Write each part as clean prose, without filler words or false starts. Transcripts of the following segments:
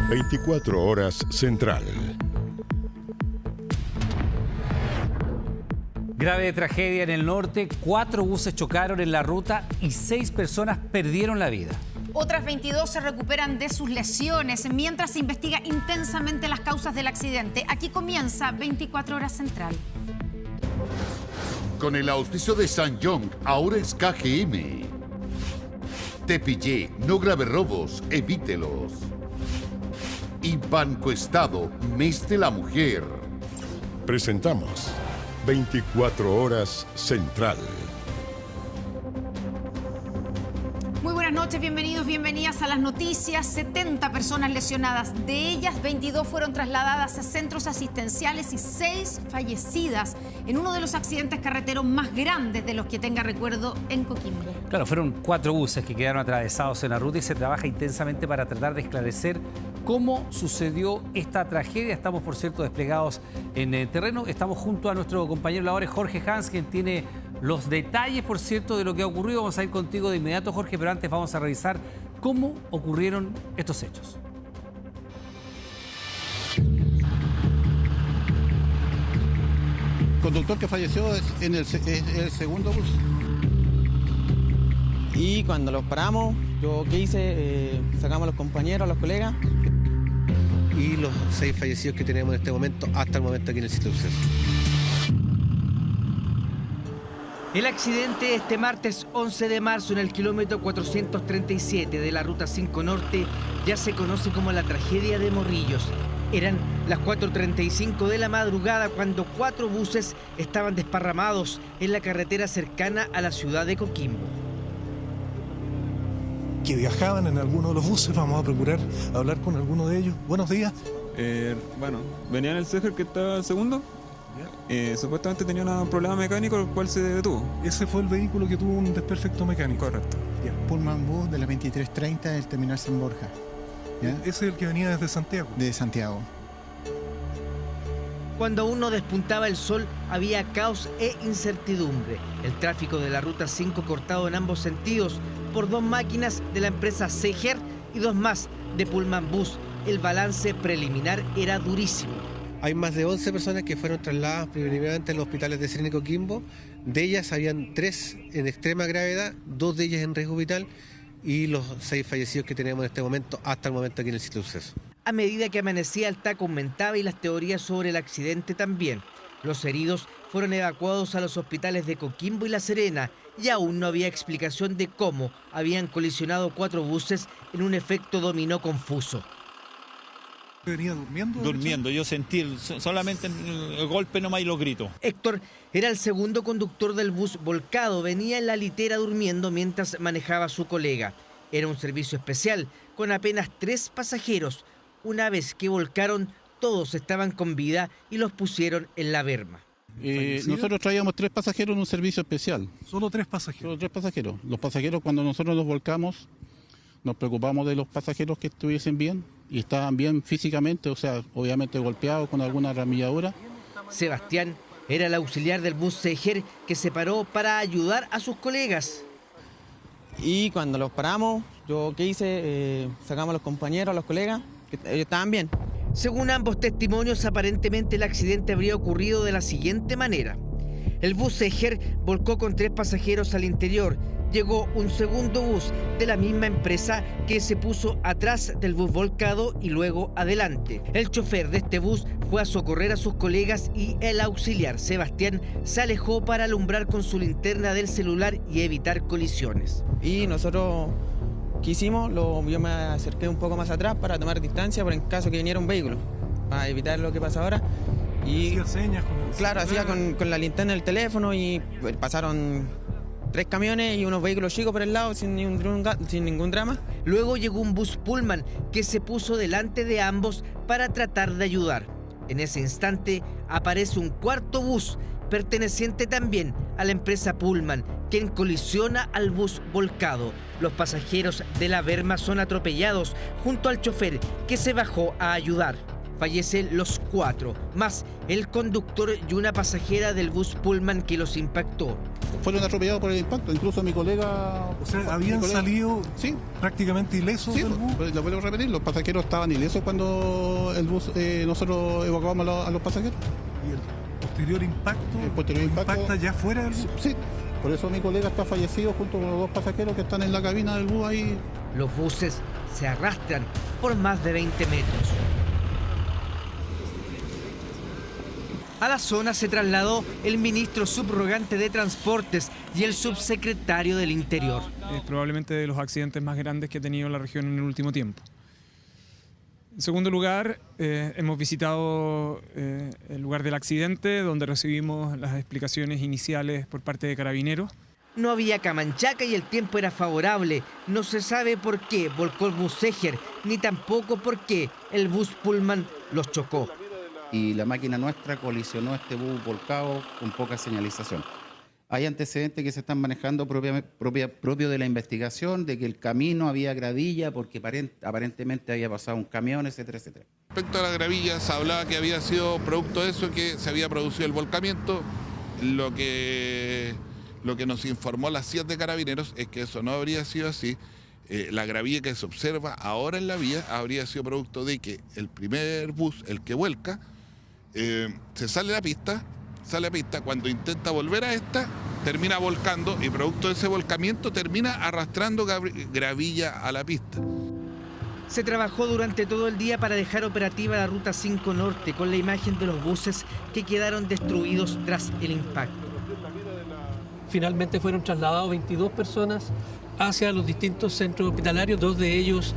24 horas Central. Grave tragedia en el norte, 4 buses chocaron en la ruta y 6 personas perdieron la vida. Otras 22 se recuperan de sus lesiones mientras se investiga intensamente las causas del accidente. Aquí comienza 24 horas Central. Con el auspicio de San John, ahora es KGM. Te pillé, no grave robos, evítelos. Y Banco Estado, mes de la mujer. Presentamos 24 horas Central. Muy buenas noches, bienvenidos, bienvenidas a las noticias. 70 personas lesionadas, de ellas 22 fueron trasladadas a centros asistenciales y 6 fallecidas en uno de los accidentes carreteros más grandes de los que tenga recuerdo en Coquimbo. Claro, fueron 4 buses que quedaron atravesados en la ruta y se trabaja intensamente para tratar de esclarecer cómo sucedió esta tragedia. Estamos, por cierto, desplegados en el terreno. Estamos junto a nuestro compañero labores Jorge Hans, quien tiene los detalles, por cierto, de lo que ha ocurrido. Vamos a ir contigo de inmediato, Jorge, pero antes vamos a revisar cómo ocurrieron estos hechos. El conductor que falleció es el segundo bus. Y cuando los paramos, yo qué hice, sacamos a los compañeros, a los colegas. Y los 6 fallecidos que tenemos en este momento, hasta el momento aquí en el sitio de suceso. El accidente este martes 11 de marzo en el kilómetro 437 de la Ruta 5 Norte ya se conoce como la tragedia de Morrillos. Eran las 4:35 de la madrugada cuando 4 buses estaban desparramados en la carretera cercana a la ciudad de Coquimbo. Que viajaban en alguno de los buses, vamos a procurar hablar con alguno de ellos. Buenos días. Bueno, venía en el Seger que estaba el segundo. Supuestamente tenía un problema mecánico, el cual se detuvo. Ese fue el vehículo que tuvo un desperfecto mecánico. Correcto. Ya. Pullman Bus de la 23:30 del terminal San Borja. ¿Ya? Ese es el que venía desde Santiago. De Santiago. Cuando aún no despuntaba el sol, había caos e incertidumbre. El tráfico de la Ruta 5 cortado en ambos sentidos por 2 máquinas de la empresa Seger y 2 más de Pullman Bus. El balance preliminar era durísimo. Hay más de 11 personas que fueron trasladadas primeramente a los hospitales de Serena y Coquimbo. De ellas habían 3 en extrema gravedad, 2 de ellas en riesgo vital y los 6 fallecidos que tenemos en este momento, hasta el momento aquí en el sitio de suceso. A medida que amanecía, el taco aumentaba y las teorías sobre el accidente también. Los heridos fueron evacuados a los hospitales de Coquimbo y La Serena y aún no había explicación de cómo habían colisionado 4 buses en un efecto dominó confuso. ¿Venía durmiendo? Durmiendo, yo sentí solamente el golpe nomás y los gritos. Héctor era el segundo conductor del bus volcado, venía en la litera durmiendo mientras manejaba a su colega. Era un servicio especial, con apenas 3 pasajeros. Una vez que volcaron, todos estaban con vida y los pusieron en la berma. Nosotros traíamos 3 pasajeros en un servicio especial. ¿Solo 3 pasajeros? Solo 3 pasajeros. Los pasajeros, cuando nosotros los volcamos, nos preocupamos de los pasajeros que estuviesen bien y estaban bien físicamente, o sea, obviamente golpeados con alguna ramilladura. Sebastián era el auxiliar del bus Seger que se paró para ayudar a sus colegas. Y cuando los paramos, yo qué hice, sacamos a los compañeros, a los colegas, que ellos estaban bien. Según ambos testimonios, aparentemente el accidente habría ocurrido de la siguiente manera. El bus Seger volcó con 3 pasajeros al interior. Llegó un segundo bus de la misma empresa que se puso atrás del bus volcado y luego adelante. El chofer de este bus fue a socorrer a sus colegas y el auxiliar, Sebastián, se alejó para alumbrar con su linterna del celular y evitar colisiones. Y nosotros, ¿qué hicimos? Yo me acerqué un poco más atrás para tomar distancia por en caso que viniera un vehículo, para evitar lo que pasa ahora. Y hacía señas con el claro, hacía con la linterna del teléfono y pasaron 3 camiones y unos vehículos chicos por el lado sin ningún drama. Luego llegó un bus Pullman que se puso delante de ambos para tratar de ayudar. En ese instante aparece un 4.º bus perteneciente también a la empresa Pullman, quien colisiona al bus volcado. Los pasajeros de la berma son atropellados junto al chofer que se bajó a ayudar. Fallecen los 4, más el conductor y una pasajera del bus Pullman que los impactó. fueron atropellados por el impacto. Incluso mi colega... O sea, habían salido sí, prácticamente ilesos del bus. Pues, lo vuelvo a repetir, los pasajeros estaban ilesos cuando el bus nosotros evacuamos a los pasajeros. ¿Y el posterior impacto? El posterior ¿Impacta ya fuera del bus? Sí, por eso mi colega está fallecido junto con los dos pasajeros que están en la cabina del bus ahí. Los buses se arrastran por más de 20 metros. A la zona se trasladó el ministro subrogante de Transportes y el subsecretario del Interior. Es probablemente de los accidentes más grandes que ha tenido la región en el último tiempo. En segundo lugar, hemos visitado el lugar del accidente, donde recibimos las explicaciones iniciales por parte de Carabineros. No había camanchaca y el tiempo era favorable. No se sabe por qué volcó el bus Seger, ni tampoco por qué el bus Pullman los chocó. Y la máquina nuestra colisionó este bus volcado con poca señalización. Hay antecedentes que se están manejando propio de la investigación, de que el camino había gravilla porque aparentemente había pasado un camión, etcétera, etcétera. Respecto a la gravilla, se hablaba que había sido producto de eso, que se había producido el volcamiento. Lo que nos informó la CIA de Carabineros es que eso no habría sido así. La gravilla que se observa ahora en la vía habría sido producto de que el primer bus, el que vuelca, se sale a pista, cuando intenta volver a esta, termina volcando y producto de ese volcamiento termina arrastrando gravilla a la pista. Se trabajó durante todo el día para dejar operativa la Ruta 5 Norte con la imagen de los buses que quedaron destruidos tras el impacto. Finalmente fueron trasladados 22 personas hacia los distintos centros hospitalarios, 2 de ellos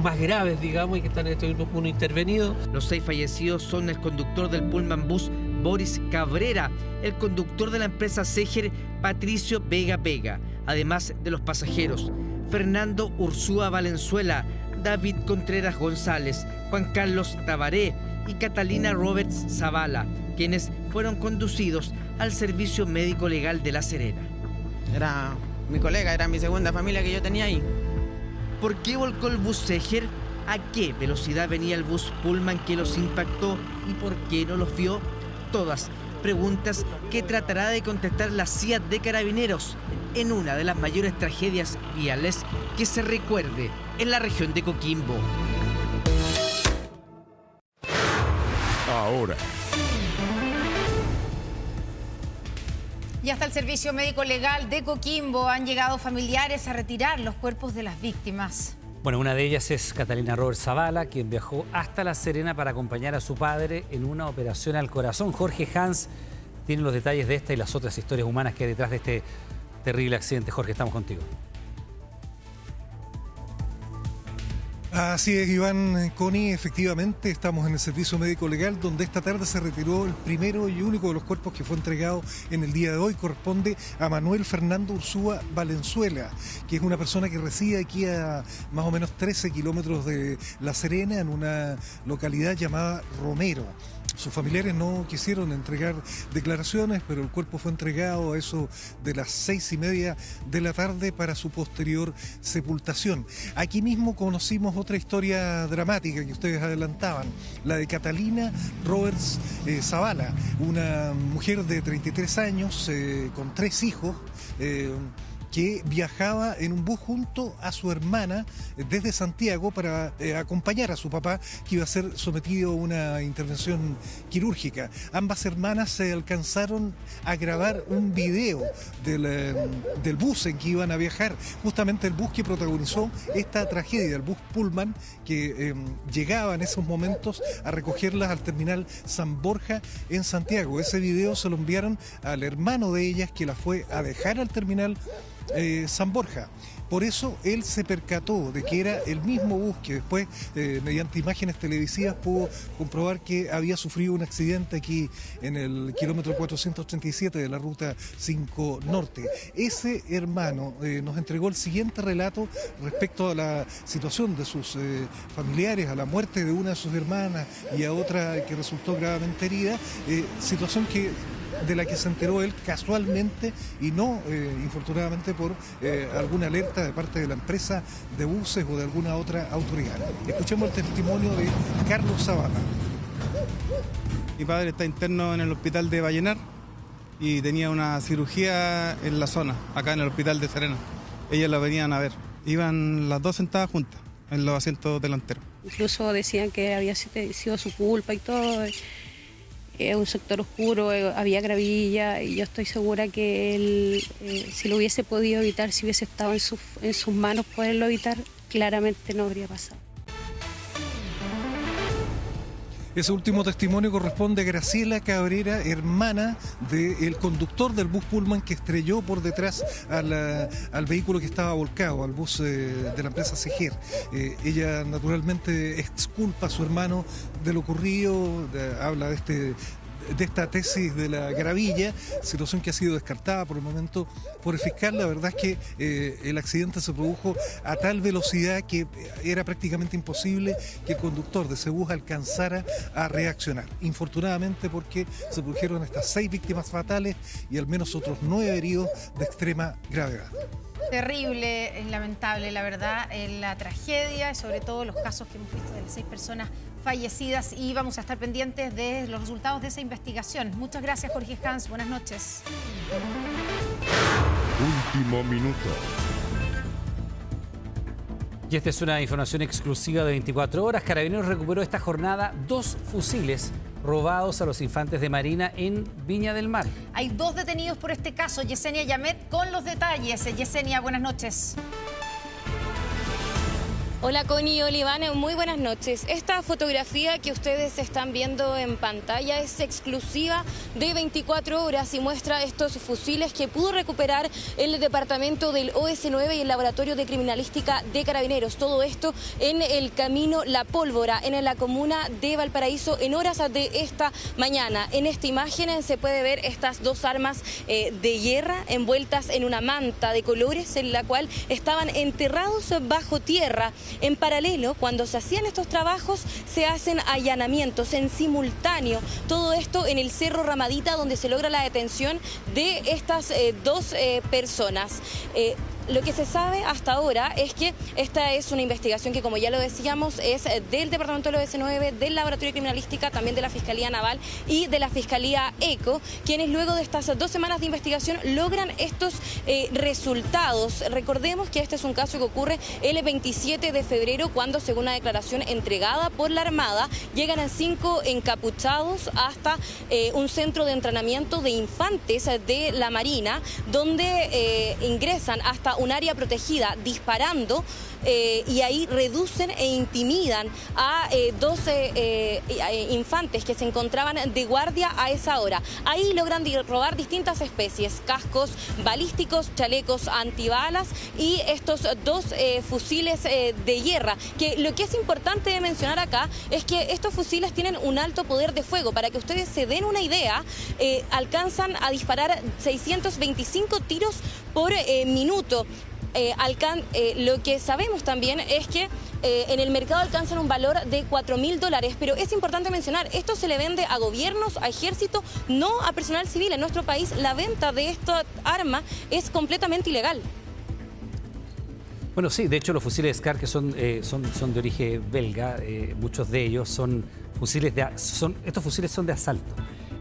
más graves, digamos, y que están en este grupo 1 intervenido. Los 6 fallecidos son el conductor del Pullman Bus, Boris Cabrera, el conductor de la empresa Seger, Patricio Vega Vega, además de los pasajeros, Fernando Ursúa Valenzuela, David Contreras González, Juan Carlos Tabaré y Catalina Roberts Zavala, quienes fueron conducidos al Servicio Médico Legal de La Serena. Era mi colega, era mi segunda familia que yo tenía ahí. ¿Por qué volcó el bus Seger? ¿A qué velocidad venía el bus Pullman que los impactó? ¿Y por qué no los vio? Todas preguntas que tratará de contestar la CIA de Carabineros en una de las mayores tragedias viales que se recuerde en la región de Coquimbo. Ahora. Y hasta el Servicio Médico Legal de Coquimbo han llegado familiares a retirar los cuerpos de las víctimas. Bueno, una de ellas es Catalina Roberts Zavala, quien viajó hasta La Serena para acompañar a su padre en una operación al corazón. Jorge Hans tiene los detalles de esta y las otras historias humanas que hay detrás de este terrible accidente. Jorge, estamos contigo. Así es, Iván, Connie, efectivamente estamos en el Servicio Médico Legal, donde esta tarde se retiró el primero y único de los cuerpos que fue entregado en el día de hoy. Corresponde a Manuel Fernando Ursúa Valenzuela, que es una persona que reside aquí a más o menos 13 kilómetros de La Serena, en una localidad llamada Romero. Sus familiares no quisieron entregar declaraciones, pero el cuerpo fue entregado a eso de las 6:30 de la tarde para su posterior sepultación. Aquí mismo conocimos otra historia dramática que ustedes adelantaban, la de Catalina Roberts Zavala, una mujer de 33 años con 3 hijos, que viajaba en un bus junto a su hermana desde Santiago para acompañar a su papá, que iba a ser sometido a una intervención quirúrgica. Ambas hermanas se alcanzaron a grabar un video del bus en que iban a viajar, justamente el bus que protagonizó esta tragedia, el bus Pullman, que llegaba en esos momentos a recogerlas al terminal San Borja en Santiago. Ese video se lo enviaron al hermano de ellas, que la fue a dejar al terminal San Borja. Por eso él se percató de que era el mismo bus que después, mediante imágenes televisivas, pudo comprobar que había sufrido un accidente aquí en el kilómetro 437 de la Ruta 5 Norte. Ese hermano nos entregó el siguiente relato respecto a la situación de sus familiares, a la muerte de una de sus hermanas y a otra que resultó gravemente herida, situación de la que se enteró él casualmente y no, infortunadamente, por alguna alerta de parte de la empresa de buses o de alguna otra autoridad. Escuchemos el testimonio de Carlos Zavala. Mi padre está interno en el hospital de Vallenar. y tenía una cirugía en la zona, acá en el hospital de Serena. Ellas la venían a ver. Iban las dos sentadas juntas en los asientos delanteros. Incluso decían que había sido su culpa y todo. Es un sector oscuro, había gravilla y yo estoy segura que él, si lo hubiese podido evitar, si hubiese estado en sus manos poderlo evitar, claramente no habría pasado. Ese último testimonio corresponde a Graciela Cabrera, hermana del conductor del bus Pullman que estrelló por detrás al vehículo que estaba volcado, al bus de la empresa Seger. Ella naturalmente exculpa a su hermano de lo ocurrido, habla de esta tesis de la gravilla, situación que ha sido descartada por el momento por el fiscal. La verdad es que el accidente se produjo a tal velocidad que era prácticamente imposible que el conductor de ese bus alcanzara a reaccionar. Infortunadamente, porque se produjeron estas 6 víctimas fatales y al menos otros 9 heridos de extrema gravedad. Terrible, es lamentable, la verdad, la tragedia y sobre todo los casos que hemos visto de las 6 personas fallecidas, y vamos a estar pendientes de los resultados de esa investigación. Muchas gracias, Jorge Hans. Buenas noches. Último minuto. Y esta es una información exclusiva de 24 horas. Carabineros recuperó esta jornada 2 fusiles robados a los infantes de Marina en Viña del Mar. Hay 2 detenidos por este caso. Yesenia Yamet con los detalles. Yesenia, buenas noches. Hola Connie y Olivana, muy buenas noches. Esta fotografía que ustedes están viendo en pantalla es exclusiva de 24 horas y muestra estos fusiles que pudo recuperar el departamento del OS9 y el Laboratorio de Criminalística de Carabineros. Todo esto en el camino La Pólvora, en la comuna de Valparaíso, en horas de esta mañana. En esta imagen se puede ver estas 2 armas de guerra envueltas en una manta de colores en la cual estaban enterrados bajo tierra. En paralelo, cuando se hacían estos trabajos, se hacen allanamientos en simultáneo. Todo esto en el Cerro Ramadita, donde se logra la detención de estas 2 personas. Lo que se sabe hasta ahora es que esta es una investigación que, como ya lo decíamos, es del Departamento del OS9, del Laboratorio de Criminalística, también de la Fiscalía Naval y de la Fiscalía ECO, quienes luego de estas 2 semanas de investigación logran estos resultados. Recordemos que este es un caso que ocurre el 27 de febrero, cuando, según una declaración entregada por la Armada, llegan a 5 encapuchados hasta un centro de entrenamiento de infantes de la Marina, donde ingresan hasta un área protegida disparando y ahí reducen e intimidan a 12 infantes que se encontraban de guardia a esa hora. Ahí logran robar distintas especies, cascos balísticos, chalecos antibalas y estos 2 fusiles de guerra, que lo que es importante de mencionar acá es que estos fusiles tienen un alto poder de fuego. Para que ustedes se den una idea, alcanzan a disparar 625 tiros por minuto. Lo que sabemos también es que en el mercado alcanzan un valor de $4.000, pero es importante mencionar, esto se le vende a gobiernos, a ejército, no a personal civil. En nuestro país la venta de esta arma es completamente ilegal. Bueno, sí, de hecho los fusiles SCAR, que son de origen belga, muchos de ellos son fusiles estos fusiles son de asalto.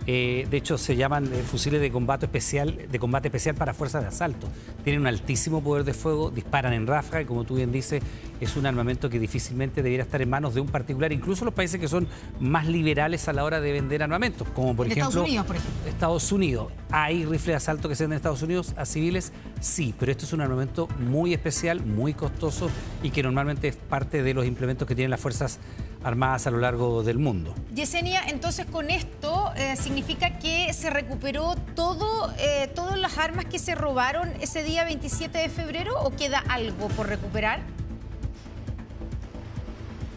De hecho, se llaman fusiles de combate especial para fuerzas de asalto. Tienen un altísimo poder de fuego, disparan en ráfaga y, como tú bien dices, es un armamento que difícilmente debiera estar en manos de un particular, incluso los países que son más liberales a la hora de vender armamentos, como por ejemplo Estados Unidos, por ejemplo. Estados Unidos. ¿Hay rifles de asalto que se venden en Estados Unidos a civiles? Sí, pero esto es un armamento muy especial, muy costoso y que normalmente es parte de los implementos que tienen las Fuerzas Armadas a lo largo del mundo. Yesenia, entonces con esto significa que se recuperó todas las armas que se robaron ese día 27 de febrero, ¿o queda algo por recuperar?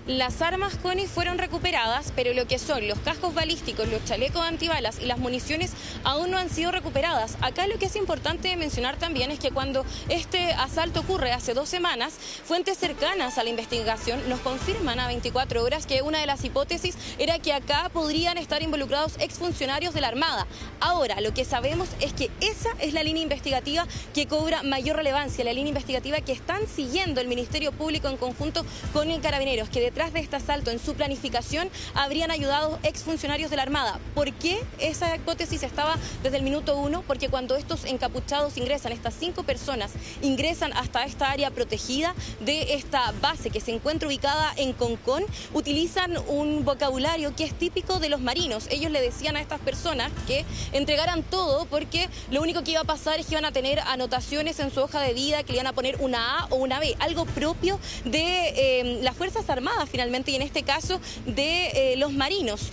Las armas, Connie, fueron recuperadas, pero lo que son los cascos balísticos, los chalecos antibalas y las municiones aún no han sido recuperadas. Acá lo que es importante mencionar también es que cuando este asalto ocurre hace 2 semanas, fuentes cercanas a la investigación nos confirman a 24 horas que una de las hipótesis era que acá podrían estar involucrados exfuncionarios de la Armada. Ahora, lo que sabemos es que esa es la línea investigativa que cobra mayor relevancia, la línea investigativa que están siguiendo el Ministerio Público en conjunto con el Carabineros, que detrás de este asalto, en su planificación, habrían ayudado exfuncionarios de la Armada. ¿Por qué esa hipótesis estaba desde el minuto 1? Porque cuando estos encapuchados ingresan, estas 5 personas ingresan hasta esta área protegida de esta base que se encuentra ubicada en Concón, utilizan un vocabulario que es típico de los marinos. Ellos le decían a estas personas que entregaran todo porque lo único que iba a pasar es que iban a tener anotaciones en su hoja de vida, que le iban a poner una A o una B, algo propio de las Fuerzas Armadas finalmente, y en este caso de los marinos.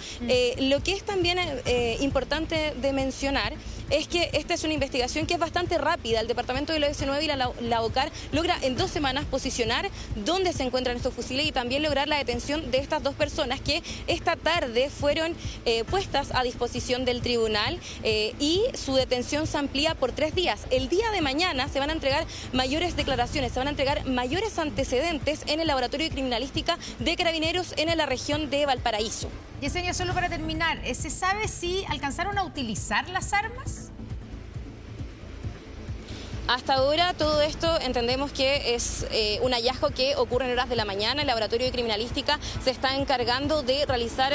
Lo que es también importante de mencionar es que esta es una investigación que es bastante rápida. El Departamento de la OS9 y la OCAR logra en 2 semanas posicionar dónde se encuentran estos fusiles y también lograr la detención de estas 2 personas que esta tarde fueron puestas a disposición del tribunal y su detención se amplía por 3 días. El día de mañana se van a entregar mayores declaraciones, se van a entregar mayores antecedentes en el Laboratorio de Criminalística de Carabineros en la región de Valparaíso. Yesenia, solo para terminar, ¿se sabe si alcanzaron a utilizar las armas? Hasta ahora todo esto entendemos que es un hallazgo que ocurre en horas de la mañana. El Laboratorio de Criminalística se está encargando de realizar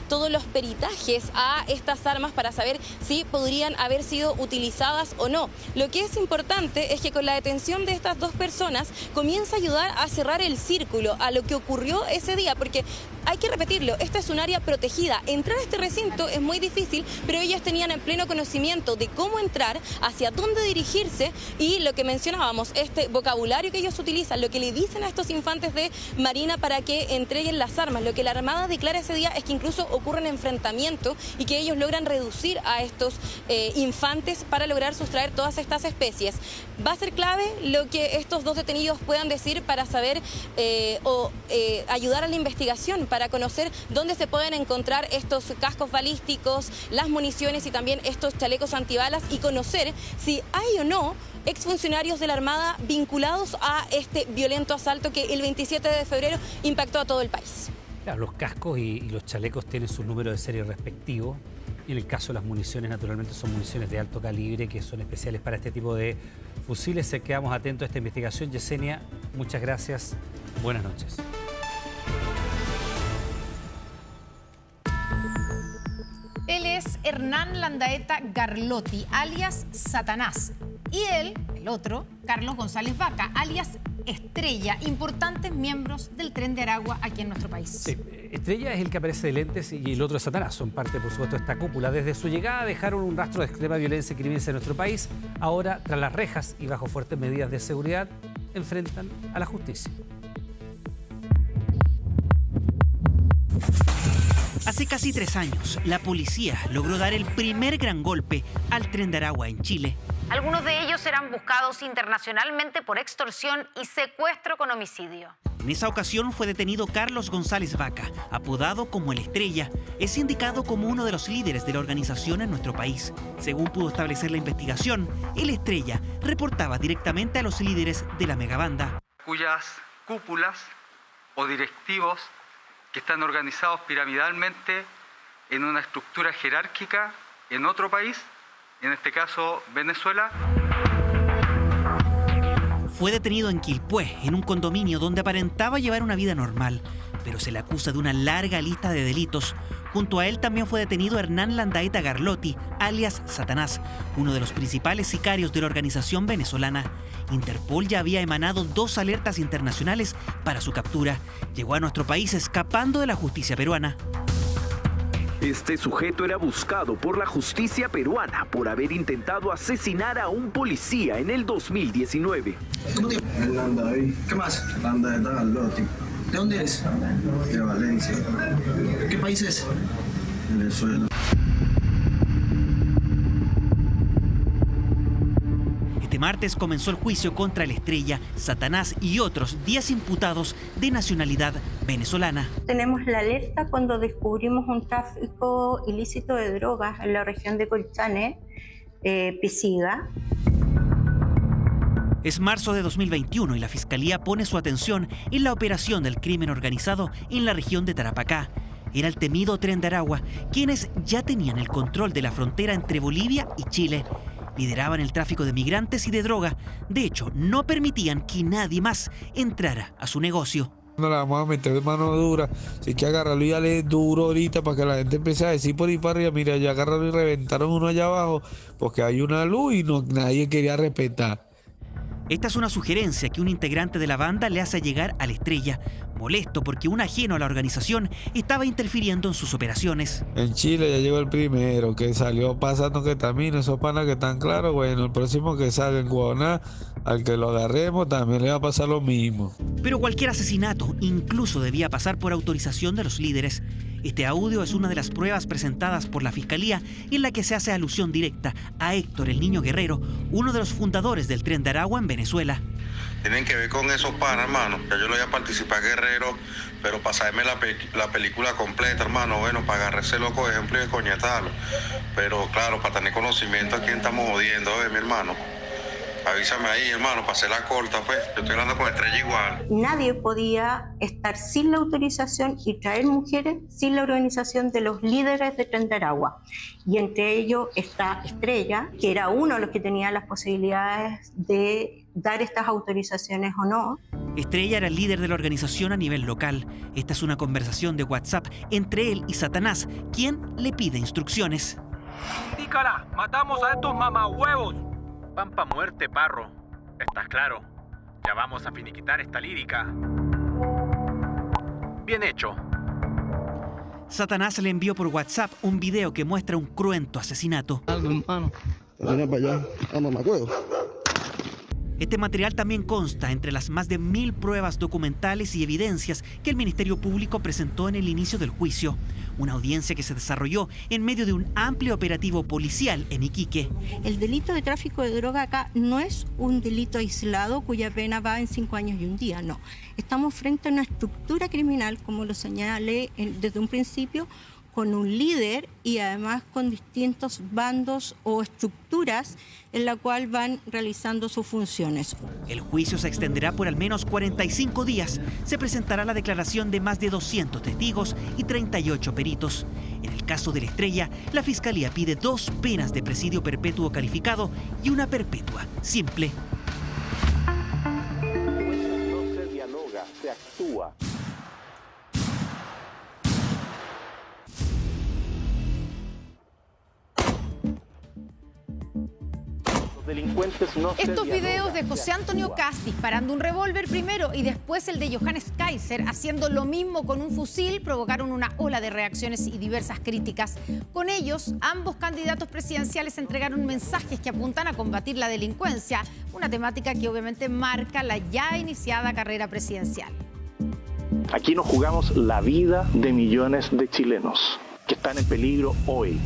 todos los peritajes a estas armas para saber si podrían haber sido utilizadas o no. Lo que es importante es que con la detención de estas 2 personas comienza a ayudar a cerrar el círculo a lo que ocurrió ese día, porque hay que repetirlo, esta es un área protegida. Entrar a este recinto es muy difícil, pero ellas tenían en pleno conocimiento de cómo entrar, hacia dónde dirigirse y lo que mencionábamos, este vocabulario que ellos utilizan, lo que le dicen a estos infantes de Marina para que entreguen las armas. Lo que la Armada declara ese día es que incluso ocurren enfrentamientos y que ellos logran reducir a estos infantes para lograr sustraer todas estas especies. Va a ser clave lo que estos 2 detenidos puedan decir para saber ayudar a la investigación, para conocer dónde se pueden encontrar estos cascos balísticos, las municiones y también estos chalecos antibalas, y conocer si hay o no exfuncionarios de la Armada vinculados a este violento asalto que el 27 de febrero impactó a todo el país. Claro, los cascos y los chalecos tienen su número de serie respectivo. Y en el caso de las municiones, naturalmente son municiones de alto calibre que son especiales para este tipo de fusiles. Quedamos atentos a esta investigación. Yesenia, muchas gracias. Buenas noches. Él es Hernán Landaeta Garlotti, alias Satanás. Y él, el otro, Carlos González Vaca, alias Estrella, importantes miembros del Tren de Aragua aquí en nuestro país. Sí, Estrella es el que aparece de lentes y el otro es Satanás. Son parte, por supuesto, de esta cúpula. Desde su llegada dejaron un rastro de extrema violencia y crimen en nuestro país. Ahora, tras las rejas y bajo fuertes medidas de seguridad, enfrentan a la justicia. Hace casi 3 años, la policía logró dar el primer gran golpe al Tren de Aragua en Chile. Algunos de ellos eran buscados internacionalmente por extorsión y secuestro con homicidio. En esa ocasión fue detenido Carlos González Vaca, apodado como el Estrella. Es indicado como uno de los líderes de la organización en nuestro país. Según pudo establecer la investigación, el Estrella reportaba directamente a los líderes de la megabanda, cuyas cúpulas o directivos que están organizados piramidalmente en una estructura jerárquica en otro país, en este caso Venezuela. Fue detenido en Quilpué, en un condominio donde aparentaba llevar una vida normal, pero se le acusa de una larga lista de delitos. Junto a él también fue detenido Hernán Landaeta Garlotti, alias Satanás, uno de los principales sicarios de la organización venezolana. Interpol ya había emanado 2 alertas internacionales para su captura. Llegó a nuestro país escapando de la justicia peruana. Este sujeto era buscado por la justicia peruana por haber intentado asesinar a un policía en el 2019. ¿Qué más? Landaeta Garlotti. ¿De dónde eres? De Valencia. ¿Qué país es? Venezuela. Este martes comenzó el juicio contra el Estrella, Satanás y otros 10 imputados de nacionalidad venezolana. Tenemos la alerta cuando descubrimos un tráfico ilícito de drogas en la región de Colchane, Pisiga. Es marzo de 2021 y la Fiscalía pone su atención en la operación del crimen organizado en la región de Tarapacá. Era el temido Tren de Aragua, quienes ya tenían el control de la frontera entre Bolivia y Chile. Lideraban el tráfico de migrantes y de droga. De hecho, no permitían que nadie más entrara a su negocio. No la vamos a meter mano dura, así que agarrarlo y darle duro ahorita para que la gente empiece a decir por ahí para arriba, mira, ya agarraron y reventaron uno allá abajo porque hay una luz y nadie quería respetar. Esta es una sugerencia que un integrante de la banda le hace llegar a la Estrella, molesto porque un ajeno a la organización estaba interfiriendo en sus operaciones. En Chile ya llegó el primero, que salió pasando que también esos panas que están claros, bueno, el próximo que salga en Guaná, al que lo agarremos también le va a pasar lo mismo. Pero cualquier asesinato incluso debía pasar por autorización de los líderes. Este audio es una de las pruebas presentadas por la Fiscalía en la que se hace alusión directa a Héctor el Niño Guerrero, uno de los fundadores del Tren de Aragua en Venezuela. Tienen que ver con esos panas, hermano. Ya yo lo voy a participar, Guerrero, pero pasarme la película completa, hermano, bueno, para agarrarse loco ejemplo y coñetarlo. Pero claro, para tener conocimiento a quién estamos jodiendo, mi hermano. Avísame ahí, hermano, para hacer la corta, pues. Yo estoy hablando con Estrella igual. Nadie podía estar sin la autorización y traer mujeres sin la organización de los líderes de Tren de Aragua. Y entre ellos está Estrella, que era uno de los que tenía las posibilidades de dar estas autorizaciones o no. Estrella era el líder de la organización a nivel local. Esta es una conversación de WhatsApp entre él y Satanás, quien le pide instrucciones. Indícala, matamos a estos mamahuevos. Van pa' muerte, parro. ¿Estás claro? Ya vamos a finiquitar esta lírica. Bien hecho. Satanás le envió por WhatsApp un video que muestra un cruento asesinato. Hermano, ven para allá, vamos, me acuerdo. Este material también consta entre las más de 1000 pruebas documentales y evidencias que el Ministerio Público presentó en el inicio del juicio. Una audiencia que se desarrolló en medio de un amplio operativo policial en Iquique. El delito de tráfico de droga acá no es un delito aislado cuya pena va en 5 años y un día, no. Estamos frente a una estructura criminal, como lo señalé desde un principio, con un líder y además con distintos bandos o estructuras en la cual van realizando sus funciones. El juicio se extenderá por al menos 45 días. Se presentará la declaración de más de 200 testigos y 38 peritos. En el caso de la Estrella, la Fiscalía pide 2 penas de presidio perpetuo calificado y una perpetua simple. No se dialoga, se actúa. Estos videos de José Antonio Kast disparando un revólver primero y después el de Johannes Kaiser haciendo lo mismo con un fusil provocaron una ola de reacciones y diversas críticas. Con ellos, ambos candidatos presidenciales entregaron mensajes que apuntan a combatir la delincuencia, una temática que obviamente marca la ya iniciada carrera presidencial. Aquí nos jugamos la vida de millones de chilenos que están en peligro hoy.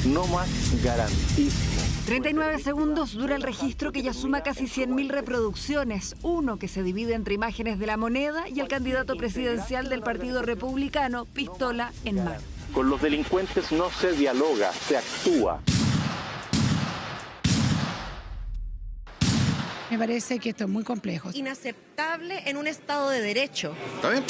No más garantismo. 39 segundos dura el registro que ya suma casi 100.000 reproducciones. Uno que se divide entre imágenes de la moneda y el candidato presidencial del Partido Republicano, pistola en mano. Con los delincuentes no se dialoga, se actúa. Me parece que esto es muy complejo. Inaceptable en un Estado de Derecho. ¿Está bien?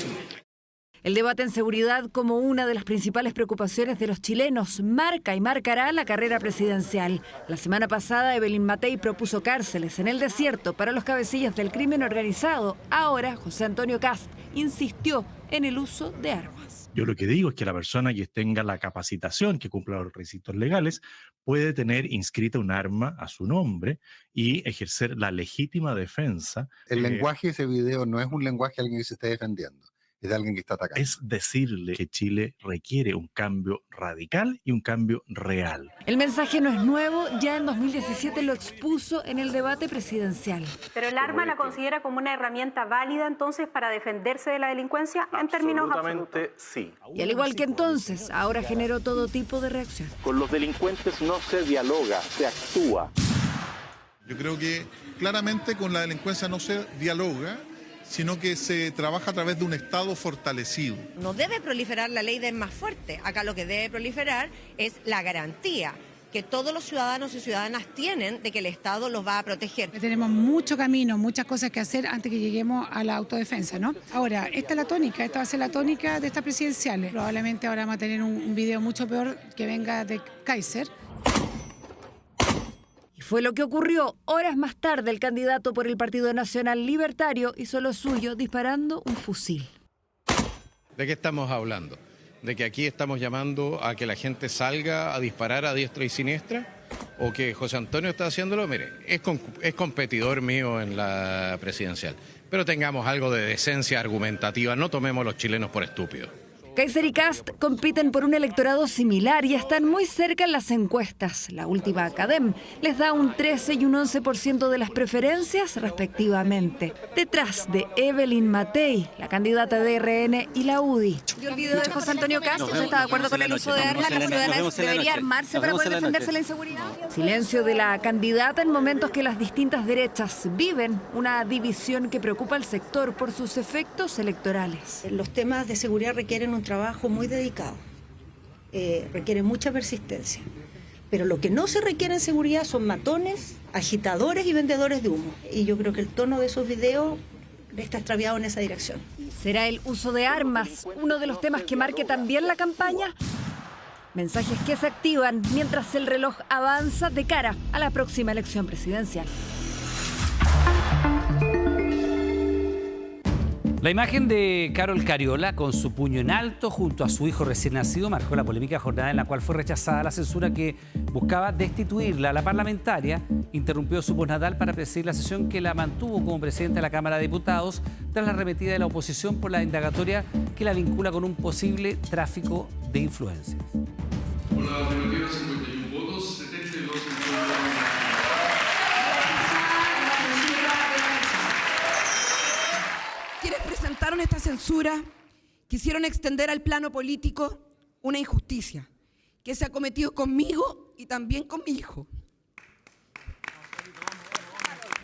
El debate en seguridad como una de las principales preocupaciones de los chilenos marca y marcará la carrera presidencial. La semana pasada Evelyn Matei propuso cárceles en el desierto para los cabecillas del crimen organizado. Ahora José Antonio Kast insistió en el uso de armas. Yo lo que digo es que la persona que tenga la capacitación, que cumpla los requisitos legales, puede tener inscrita un arma a su nombre y ejercer la legítima defensa. El lenguaje de ese video no es un lenguaje de alguien que se esté defendiendo. Es de alguien que está atacando. Es decirle que Chile requiere un cambio radical y un cambio real. El mensaje no es nuevo, ya en 2017 lo expuso en el debate presidencial. ¿Pero el arma la considera como una herramienta válida entonces para defenderse de la delincuencia en términos absolutos? Absolutamente sí. Y al igual que entonces, ahora generó todo tipo de reacción. Con los delincuentes no se dialoga, se actúa. Yo creo que claramente con la delincuencia no se dialoga, sino que se trabaja a través de un Estado fortalecido. No debe proliferar la ley del más fuerte. Acá lo que debe proliferar es la garantía que todos los ciudadanos y ciudadanas tienen de que el Estado los va a proteger. Tenemos mucho camino, muchas cosas que hacer antes que lleguemos a la autodefensa, ¿no? Ahora, esta es la tónica, esta va a ser la tónica de estas presidenciales. Probablemente ahora vamos a tener un video mucho peor que venga de Kaiser. Fue lo que ocurrió. Horas más tarde, el candidato por el Partido Nacional Libertario hizo lo suyo disparando un fusil. ¿De qué estamos hablando? ¿De que aquí estamos llamando a que la gente salga a disparar a diestra y siniestra? ¿O que José Antonio está haciéndolo? Mire, es competidor mío en la presidencial. Pero tengamos algo de decencia argumentativa, no tomemos a los chilenos por estúpidos. Kaiser y Kast compiten por un electorado similar y están muy cerca en las encuestas. La última Academ les da un 13 y un 11% de las preferencias respectivamente. Detrás de Evelyn Matei, la candidata de RN y la UDI. ¿Vio el video de José Antonio Kast? ¿Usted está de acuerdo con el uso de armas? ¿La ciudadana debería armarse para poder defenderse de la inseguridad? Silencio de la candidata en momentos que las distintas derechas viven una división que preocupa al sector por sus efectos electorales. Los temas de seguridad requieren un trabajo muy dedicado, requiere mucha persistencia, pero lo que no se requiere en seguridad son matones, agitadores y vendedores de humo, y yo creo que el tono de esos videos está extraviado en esa dirección. ¿Será el uso de armas uno de los temas que marque también la campaña? Mensajes que se activan mientras el reloj avanza de cara a la próxima elección presidencial. La imagen de Carol Cariola con su puño en alto junto a su hijo recién nacido marcó la polémica jornada en la cual fue rechazada la censura que buscaba destituirla. La parlamentaria interrumpió su postnatal para presidir la sesión que la mantuvo como presidenta de la Cámara de Diputados tras la arremetida de la oposición por la indagatoria que la vincula con un posible tráfico de influencias. Por la afirmativa, 51 votos, 72 Quienes presentaron esta censura quisieron extender al plano político una injusticia que se ha cometido conmigo y también con mi hijo.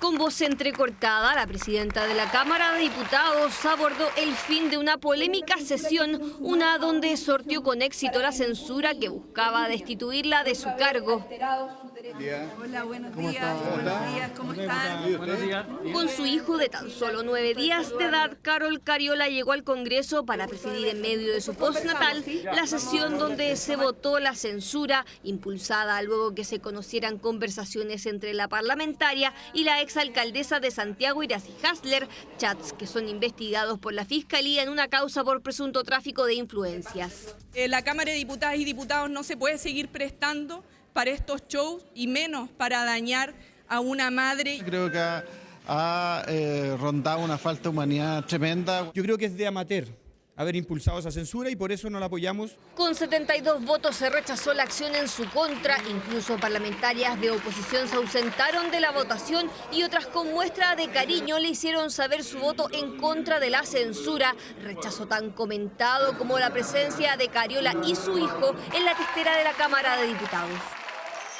Con voz entrecortada, la presidenta de la Cámara de Diputados abordó el fin de una polémica sesión, una donde sortió con éxito la censura que buscaba destituirla de su cargo. Hola, buenos días. Buenos días, ¿cómo están? Buenos días. Con su hijo de tan solo 9 días de edad, Carol Cariola llegó al Congreso para presidir en medio de su postnatal la sesión donde se votó la censura, impulsada luego que se conocieran conversaciones entre la parlamentaria y la exalcaldesa de Santiago, Iracy Hasler, chats que son investigados por la Fiscalía en una causa por presunto tráfico de influencias. La Cámara de Diputadas y Diputados no se puede seguir prestando para estos shows y menos para dañar a una madre. Creo que ha rondado una falta de humanidad tremenda. Yo creo que es de amateur haber impulsado esa censura y por eso no la apoyamos. Con 72 votos se rechazó la acción en su contra, incluso parlamentarias de oposición se ausentaron de la votación y otras con muestra de cariño le hicieron saber su voto en contra de la censura, rechazo tan comentado como la presencia de Cariola y su hijo en la testera de la Cámara de Diputados.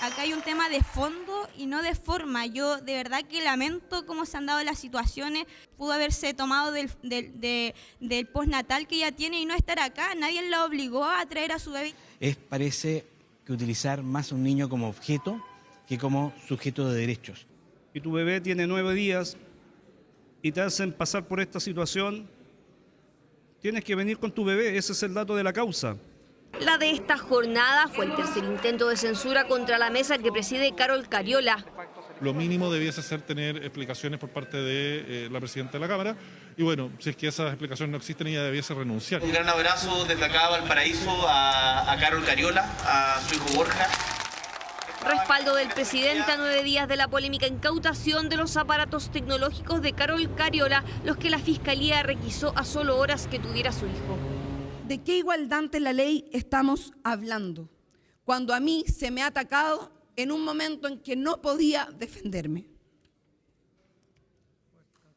Acá hay un tema de fondo y no de forma. Yo de verdad que lamento cómo se han dado las situaciones. Pudo haberse tomado del postnatal que ella tiene y no estar acá. Nadie la obligó a traer a su bebé. Parece que utilizar más a un niño como objeto que como sujeto de derechos. Y tu bebé tiene 9 días y te hacen pasar por esta situación, tienes que venir con tu bebé, ese es el dato de la causa. La de esta jornada fue el tercer intento de censura contra la mesa que preside Carol Cariola. Lo mínimo debiese ser tener explicaciones por parte de la presidenta de la Cámara. Y bueno, si es que esas explicaciones no existen, ella debiese renunciar. Un gran abrazo desde acá a Valparaíso a Carol Cariola, a su hijo Borja. Respaldo del presidente a 9 días de la polémica incautación de los aparatos tecnológicos de Carol Cariola, los que la Fiscalía requisó a solo horas que tuviera su hijo. ¿De qué igualdad ante la ley estamos hablando? Cuando a mí se me ha atacado en un momento en que no podía defenderme.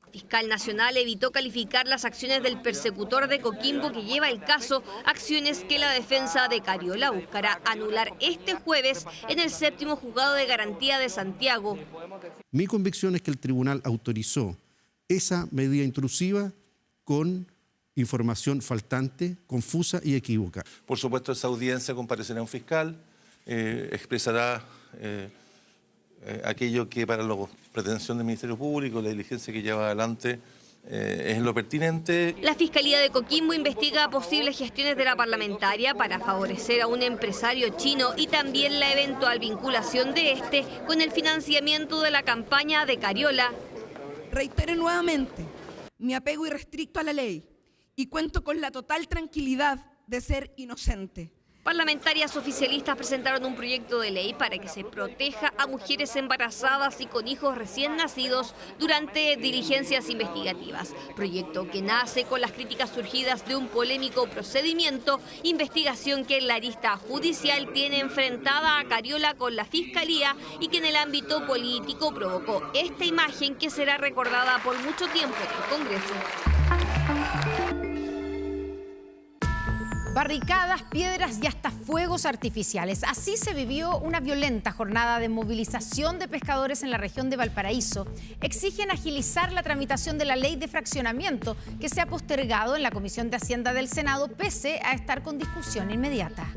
El fiscal nacional evitó calificar las acciones del persecutor de Coquimbo que lleva el caso, acciones que la defensa de Cariola buscará anular este jueves en el 7º Juzgado de Garantía de Santiago. Mi convicción es que el tribunal autorizó esa medida intrusiva con información faltante, confusa y equívoca. Por supuesto, esa audiencia comparecerá un fiscal, expresará aquello que para la pretensión del Ministerio Público, la diligencia que lleva adelante es lo pertinente. La Fiscalía de Coquimbo investiga posibles gestiones de la parlamentaria para favorecer a un empresario chino y también la eventual vinculación de este con el financiamiento de la campaña de Cariola. Reitero nuevamente mi apego irrestricto a la ley y cuento con la total tranquilidad de ser inocente. Parlamentarias oficialistas presentaron un proyecto de ley para que se proteja a mujeres embarazadas y con hijos recién nacidos durante diligencias investigativas. Proyecto que nace con las críticas surgidas de un polémico procedimiento, investigación que en la arista judicial tiene enfrentada a Cariola con la Fiscalía y que en el ámbito político provocó esta imagen que será recordada por mucho tiempo en el Congreso. Barricadas, piedras y hasta fuegos artificiales. Así se vivió una violenta jornada de movilización de pescadores en la región de Valparaíso. Exigen agilizar la tramitación de la ley de fraccionamiento que se ha postergado en la Comisión de Hacienda del Senado pese a estar con discusión inmediata.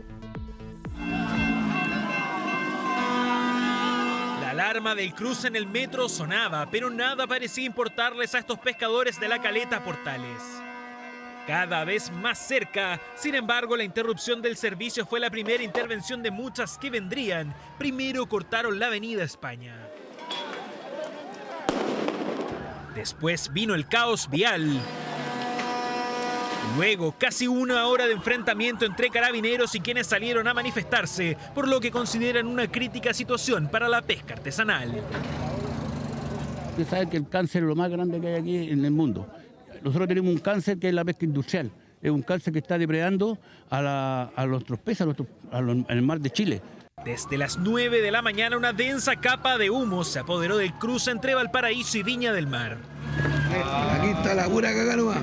La alarma del cruce en el metro sonaba, pero nada parecía importarles a estos pescadores de la Caleta Portales. Cada vez más cerca, sin embargo, la interrupción del servicio fue la primera intervención de muchas que vendrían. Primero cortaron la avenida España. Después vino el caos vial. Luego, casi una hora de enfrentamiento entre carabineros y quienes salieron a manifestarse, por lo que consideran una crítica situación para la pesca artesanal. Usted sabe que el cáncer es lo más grande que hay aquí en el mundo. Nosotros tenemos un cáncer que es la pesca industrial. Es un cáncer que está depredando a nuestros peces, en el mar de Chile. Desde las 9 de la mañana, una densa capa de humo se apoderó del cruce entre Valparaíso y Viña del Mar. Aquí está la pura caga nomás.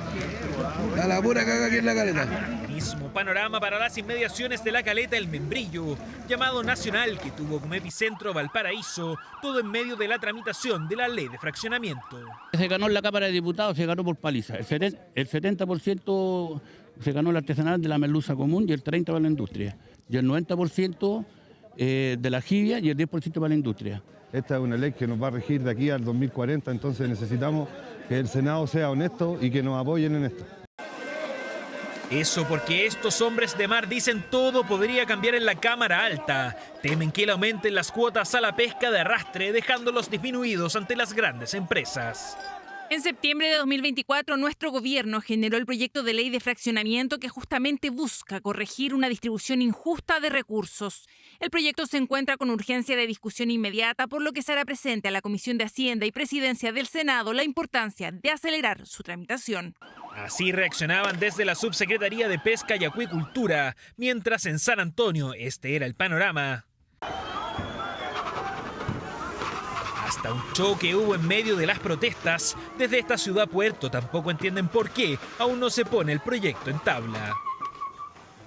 Está la pura caga aquí en la caleta. Mismo panorama para las inmediaciones de la caleta El Membrillo, llamado nacional que tuvo como epicentro Valparaíso, todo en medio de la tramitación de la ley de fraccionamiento. Se ganó en la Cámara de Diputados, se ganó por paliza. El 70% se ganó el artesanal de la merluza común y el 30% para la industria. Y el 90% de la jibia y el 10% para la industria. Esta es una ley que nos va a regir de aquí al 2040, entonces necesitamos que el Senado sea honesto y que nos apoyen en esto. Eso porque estos hombres de mar dicen todo podría cambiar en la Cámara Alta. Temen que le aumenten las cuotas a la pesca de arrastre, dejándolos disminuidos ante las grandes empresas. En septiembre de 2024, nuestro gobierno generó el proyecto de ley de fraccionamiento que justamente busca corregir una distribución injusta de recursos. El proyecto se encuentra con urgencia de discusión inmediata, por lo que se hará presente a la Comisión de Hacienda y Presidencia del Senado la importancia de acelerar su tramitación. Así reaccionaban desde la Subsecretaría de Pesca y Acuicultura, mientras en San Antonio este era el panorama. Hasta un choque hubo en medio de las protestas. Desde esta ciudad puerto tampoco entienden por qué aún no se pone el proyecto en tabla.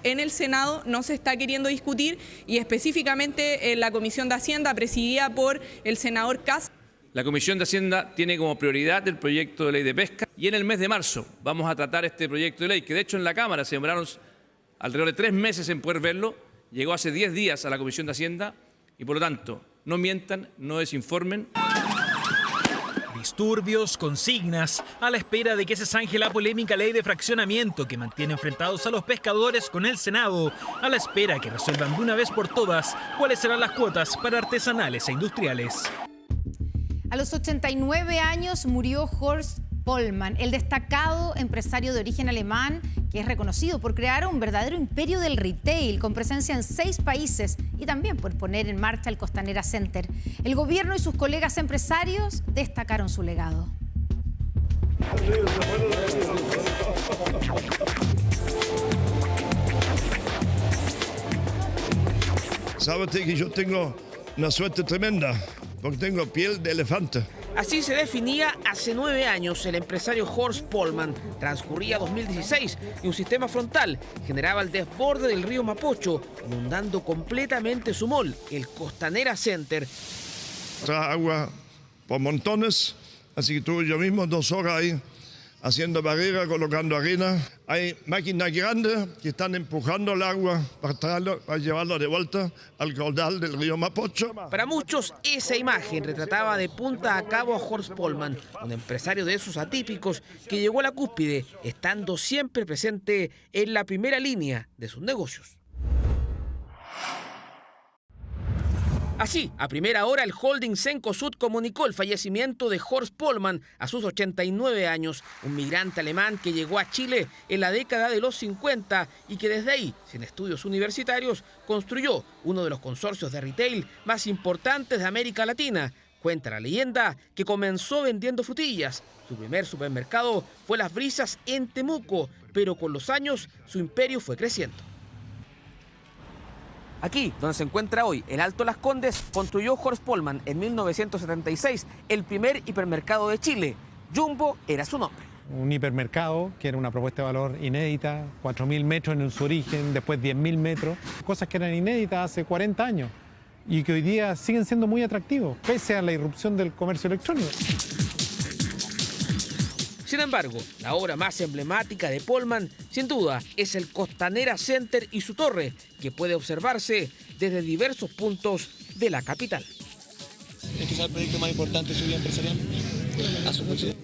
En el Senado no se está queriendo discutir y específicamente en la Comisión de Hacienda presidida por el senador Kast. La Comisión de Hacienda tiene como prioridad el proyecto de ley de pesca y en el mes de marzo vamos a tratar este proyecto de ley, que de hecho en la Cámara se demoraron alrededor de 3 meses en poder verlo, llegó hace 10 días a la Comisión de Hacienda y por lo tanto no mientan, no desinformen. Disturbios, consignas, a la espera de que se zanje la polémica ley de fraccionamiento que mantiene enfrentados a los pescadores con el Senado, a la espera que resuelvan de una vez por todas cuáles serán las cuotas para artesanales e industriales. A los 89 años murió Horst Pollmann, el destacado empresario de origen alemán que es reconocido por crear un verdadero imperio del retail con presencia en 6 países y también por poner en marcha el Costanera Center. El gobierno y sus colegas empresarios destacaron su legado. Sabes que yo tengo una suerte tremenda porque tengo piel de elefante. Así se definía hace 9 años el empresario Horst Pollmann. Transcurría 2016 y un sistema frontal generaba el desborde del río Mapocho, inundando completamente su mall, el Costanera Center. Trae agua por montones, así que tuve yo mismo 2 horas ahí haciendo barrera, colocando arena. Hay máquinas grandes que están empujando el agua para llevarlo de vuelta al caudal del río Mapocho. Para muchos, esa imagen retrataba de punta a cabo a Horst Pollmann, un empresario de esos atípicos que llegó a la cúspide, estando siempre presente en la primera línea de sus negocios. Así, a primera hora, el holding Cencosud comunicó el fallecimiento de Horst Pollmann a sus 89 años, un migrante alemán que llegó a Chile en la década de los 50 y que desde ahí, sin estudios universitarios, construyó uno de los consorcios de retail más importantes de América Latina. Cuenta la leyenda que comenzó vendiendo frutillas. Su primer supermercado fue Las Brisas en Temuco, pero con los años su imperio fue creciendo. Aquí, donde se encuentra hoy, el Alto Las Condes, construyó Horst Pollmann en 1976 el primer hipermercado de Chile. Jumbo era su nombre. Un hipermercado que era una propuesta de valor inédita, 4.000 metros en su origen, después 10.000 metros, cosas que eran inéditas hace 40 años y que hoy día siguen siendo muy atractivos, pese a la irrupción del comercio electrónico. Sin embargo, la obra más emblemática de Pollmann, sin duda, es el Costanera Center y su torre, que puede observarse desde diversos puntos de la capital. ¿Es quizás el proyecto más importante de su vida empresarial?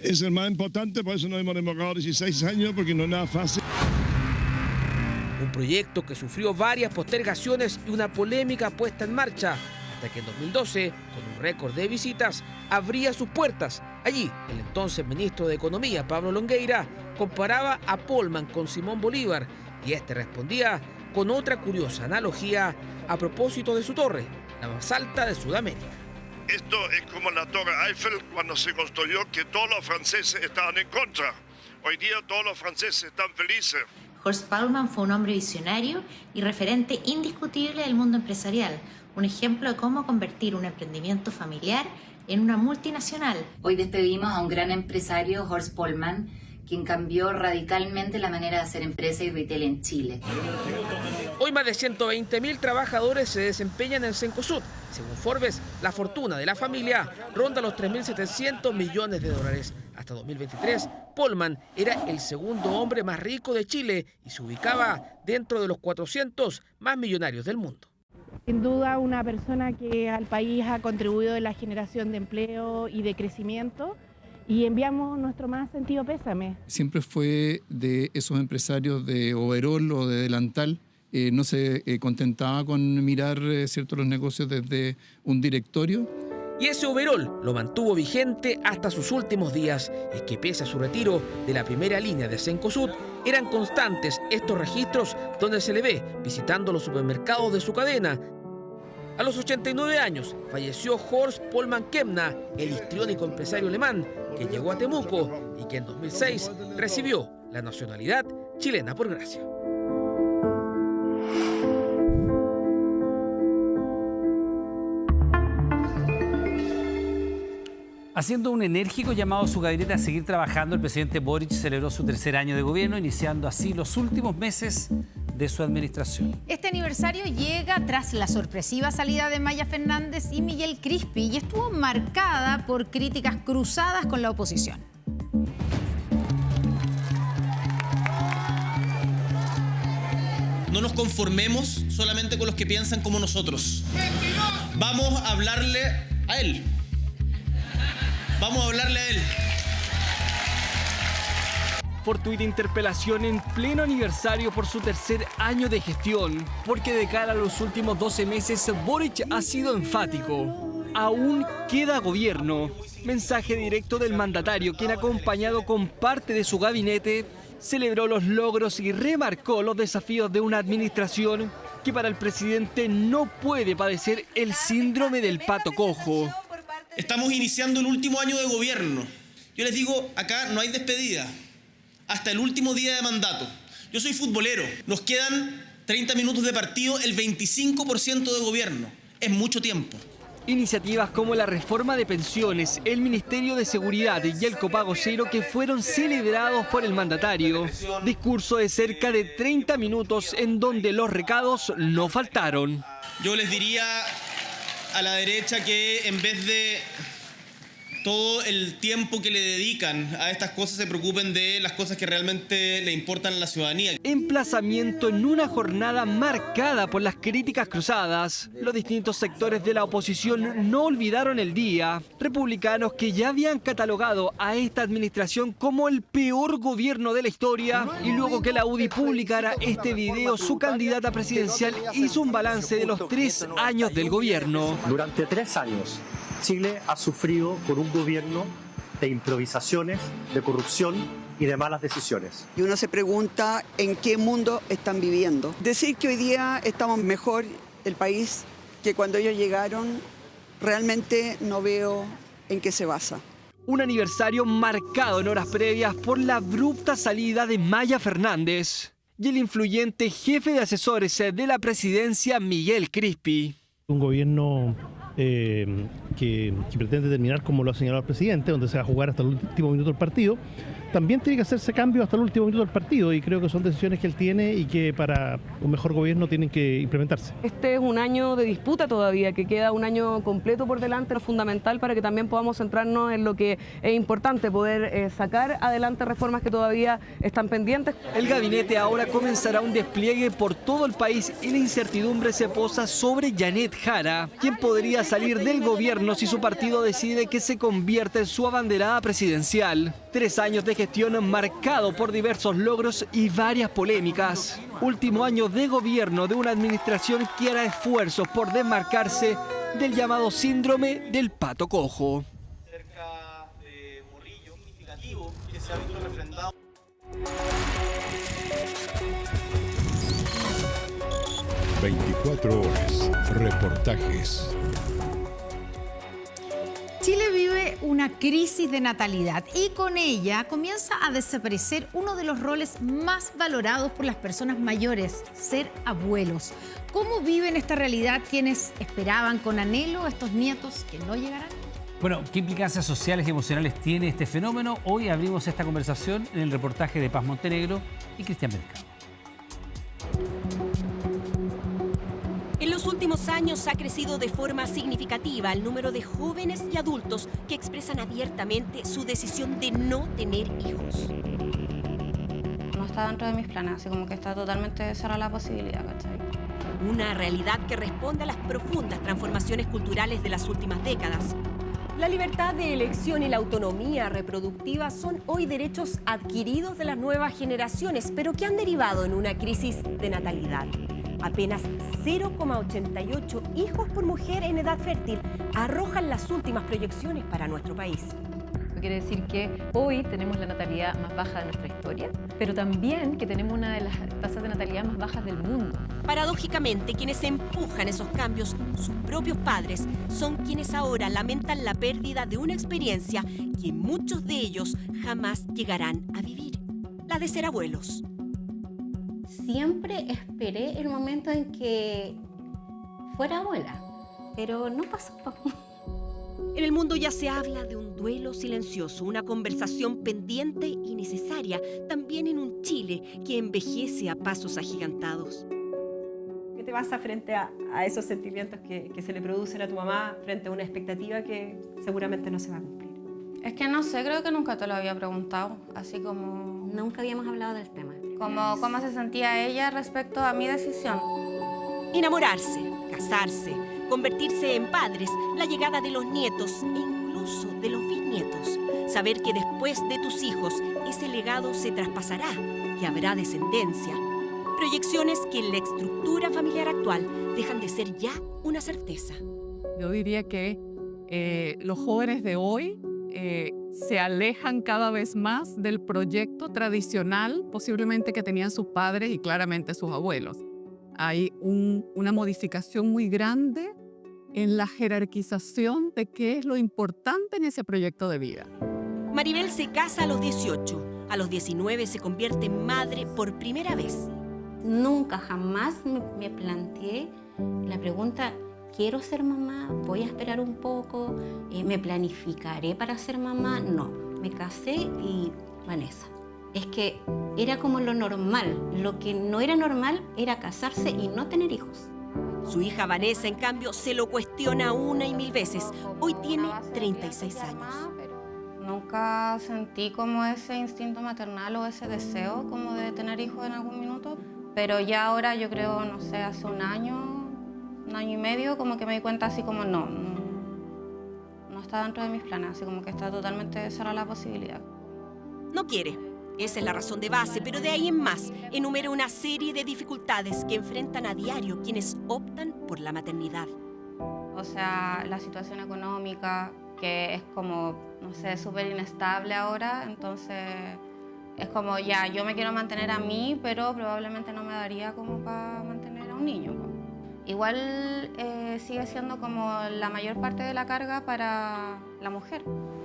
Es el más importante, por eso nos hemos demorado 16 años, porque no es nada fácil. Un proyecto que sufrió varias postergaciones y una polémica puesta en marcha, hasta que en 2012, con un récord de visitas, abría sus puertas. Allí, el entonces ministro de Economía, Pablo Longueira, comparaba a Pollmann con Simón Bolívar y este respondía con otra curiosa analogía a propósito de su torre, la más alta de Sudamérica. Esto es como la Torre Eiffel cuando se construyó, que todos los franceses estaban en contra. Hoy día todos los franceses están felices. Horst Pollmann fue un hombre visionario y referente indiscutible del mundo empresarial, un ejemplo de cómo convertir un emprendimiento familiar en una multinacional. Hoy despedimos a un gran empresario, Horst Pollmann, quien cambió radicalmente la manera de hacer empresa y retail en Chile. Hoy más de 120.000 trabajadores se desempeñan en Cencosud. Según Forbes, la fortuna de la familia ronda los 3.700 millones de dólares. Hasta 2023, Pollmann era el segundo hombre más rico de Chile y se ubicaba dentro de los 400 más millonarios del mundo. Sin duda una persona que al país ha contribuido en la generación de empleo y de crecimiento, y enviamos nuestro más sentido pésame. Siempre fue de esos empresarios de overol o de delantal, no se contentaba con mirar ciertos los negocios desde un directorio. Y ese overol lo mantuvo vigente hasta sus últimos días. Es que pese a su retiro de la primera línea de Cencosud, eran constantes estos registros donde se le ve visitando los supermercados de su cadena. A los 89 años falleció Horst Pollmann Kemna, el histriónico empresario alemán que llegó a Temuco y que en 2006 recibió la nacionalidad chilena por gracia. Haciendo un enérgico llamado a su gabinete a seguir trabajando, el presidente Boric celebró su tercer año de gobierno, iniciando así los últimos meses de su administración. Este aniversario llega tras la sorpresiva salida de Maya Fernández y Miguel Crispi y estuvo marcada por críticas cruzadas con la oposición. No nos conformemos solamente con los que piensan como nosotros. Vamos a hablarle a él. Vamos a hablarle a él. Fortuita interpelación en pleno aniversario por su tercer año de gestión, porque de cara a los últimos 12 meses, Boric ha sido enfático. Aún queda gobierno. Mensaje directo del mandatario, quien acompañado con parte de su gabinete, celebró los logros y remarcó los desafíos de una administración que para el presidente no puede padecer el síndrome del pato cojo. Estamos iniciando el último año de gobierno. Yo les digo, acá no hay despedida. Hasta el último día de mandato. Yo soy futbolero. Nos quedan 30 minutos de partido, el 25% de gobierno. Es mucho tiempo. Iniciativas como la reforma de pensiones, el Ministerio de Seguridad y el copago cero que fueron celebrados por el mandatario. Discurso de cerca de 30 minutos en donde los recados no faltaron. Yo les diría a la derecha que en vez de todo el tiempo que le dedican a estas cosas se preocupen de las cosas que realmente le importan a la ciudadanía. Emplazamiento en una jornada marcada por las críticas cruzadas. Los distintos sectores de la oposición no olvidaron el día. Republicanos que ya habían catalogado a esta administración como el peor gobierno de la historia, y luego que la UDI publicara este video, su candidata presidencial hizo un balance de los 3 años del gobierno. Durante 3 años, Chile ha sufrido por un gobierno de improvisaciones, de corrupción y de malas decisiones. Y uno se pregunta en qué mundo están viviendo. Decir que hoy día estamos mejor el país que cuando ellos llegaron, realmente no veo en qué se basa. Un aniversario marcado en horas previas por la abrupta salida de Maya Fernández y el influyente jefe de asesores de la presidencia, Miguel Crispi. Un gobierno que pretende terminar como lo ha señalado el presidente, donde se va a jugar hasta el último minuto del partido. También tiene que hacerse cambio hasta el último minuto del partido, y creo que son decisiones que él tiene y que para un mejor gobierno tienen que implementarse. Este es un año de disputa todavía, que queda un año completo por delante, lo fundamental para que también podamos centrarnos en lo que es importante, poder sacar adelante reformas que todavía están pendientes. El gabinete ahora comenzará un despliegue por todo el país y la incertidumbre se posa sobre Janet Jara, quien podría salir del gobierno si su partido decide que se convierte en su abanderada presidencial. 3 años de gestión marcado por diversos logros y varias polémicas. Último año de gobierno de una administración que hará esfuerzos por desmarcarse del llamado síndrome del pato cojo. Cerca de Morrillo, significativo, que se ha visto refrendado. ...24 horas, reportajes. Chile vive una crisis de natalidad y con ella comienza a desaparecer uno de los roles más valorados por las personas mayores, ser abuelos. ¿Cómo viven esta realidad quienes esperaban con anhelo a estos nietos que no llegarán? Bueno, ¿qué implicancias sociales y emocionales tiene este fenómeno? Hoy abrimos esta conversación en el reportaje de Paz Montenegro y Cristian Mercado. En los últimos años ha crecido de forma significativa el número de jóvenes y adultos que expresan abiertamente su decisión de no tener hijos. No está dentro de mis planes, así como que está totalmente cerrada la posibilidad, ¿cachai? Una realidad que responde a las profundas transformaciones culturales de las últimas décadas. La libertad de elección y la autonomía reproductiva son hoy derechos adquiridos de las nuevas generaciones, pero que han derivado en una crisis de natalidad. Apenas 0,88 hijos por mujer en edad fértil arrojan las últimas proyecciones para nuestro país. Eso quiere decir que hoy tenemos la natalidad más baja de nuestra historia, pero también que tenemos una de las tasas de natalidad más bajas del mundo. Paradójicamente, quienes empujan esos cambios, sus propios padres, son quienes ahora lamentan la pérdida de una experiencia que muchos de ellos jamás llegarán a vivir, la de ser abuelos. Siempre esperé el momento en que fuera abuela, pero no pasó. En el mundo ya se habla de un duelo silencioso, una conversación pendiente y necesaria, también en un Chile que envejece a pasos agigantados. ¿Qué te pasa frente a esos sentimientos que se le producen a tu mamá frente a una expectativa que seguramente no se va a cumplir? Es que no sé, creo que nunca te lo había preguntado, así como... Nunca habíamos hablado del tema. Como cómo se sentía ella respecto a mi decisión. Enamorarse, casarse, convertirse en padres, la llegada de los nietos e incluso de los bisnietos. Saber que después de tus hijos ese legado se traspasará, que habrá descendencia. Proyecciones que en la estructura familiar actual dejan de ser ya una certeza. Yo diría que los jóvenes de hoy se alejan cada vez más del proyecto tradicional, posiblemente que tenían sus padres y claramente sus abuelos. Hay una modificación muy grande en la jerarquización de qué es lo importante en ese proyecto de vida. Maribel se casa a los 18. A los 19 se convierte en madre por primera vez. Nunca, jamás me planteé la pregunta, ¿quiero ser mamá? ¿Voy a esperar un poco? ¿Me planificaré para ser mamá? No, me casé y Vanessa. Es que era como lo normal. Lo que no era normal era casarse y no tener hijos. Su hija Vanessa, en cambio, se lo cuestiona una y mil veces. Hoy tiene 36 años. Nunca sentí como ese instinto maternal o ese deseo como de tener hijos en algún minuto, pero ya ahora yo creo, no sé, hace un año y medio, como que me di cuenta así como no está dentro de mis planes, así como que está totalmente cerrada la posibilidad. No quiere. Esa es la razón de base, pero de ahí en más enumera una serie de dificultades que enfrentan a diario quienes optan por la maternidad. O sea, la situación económica, que es como, no sé, súper inestable ahora, entonces es como ya, yo me quiero mantener a mí, pero probablemente no me daría como para mantener a un niño. Igual sigue siendo como la mayor parte de la carga para la mujer.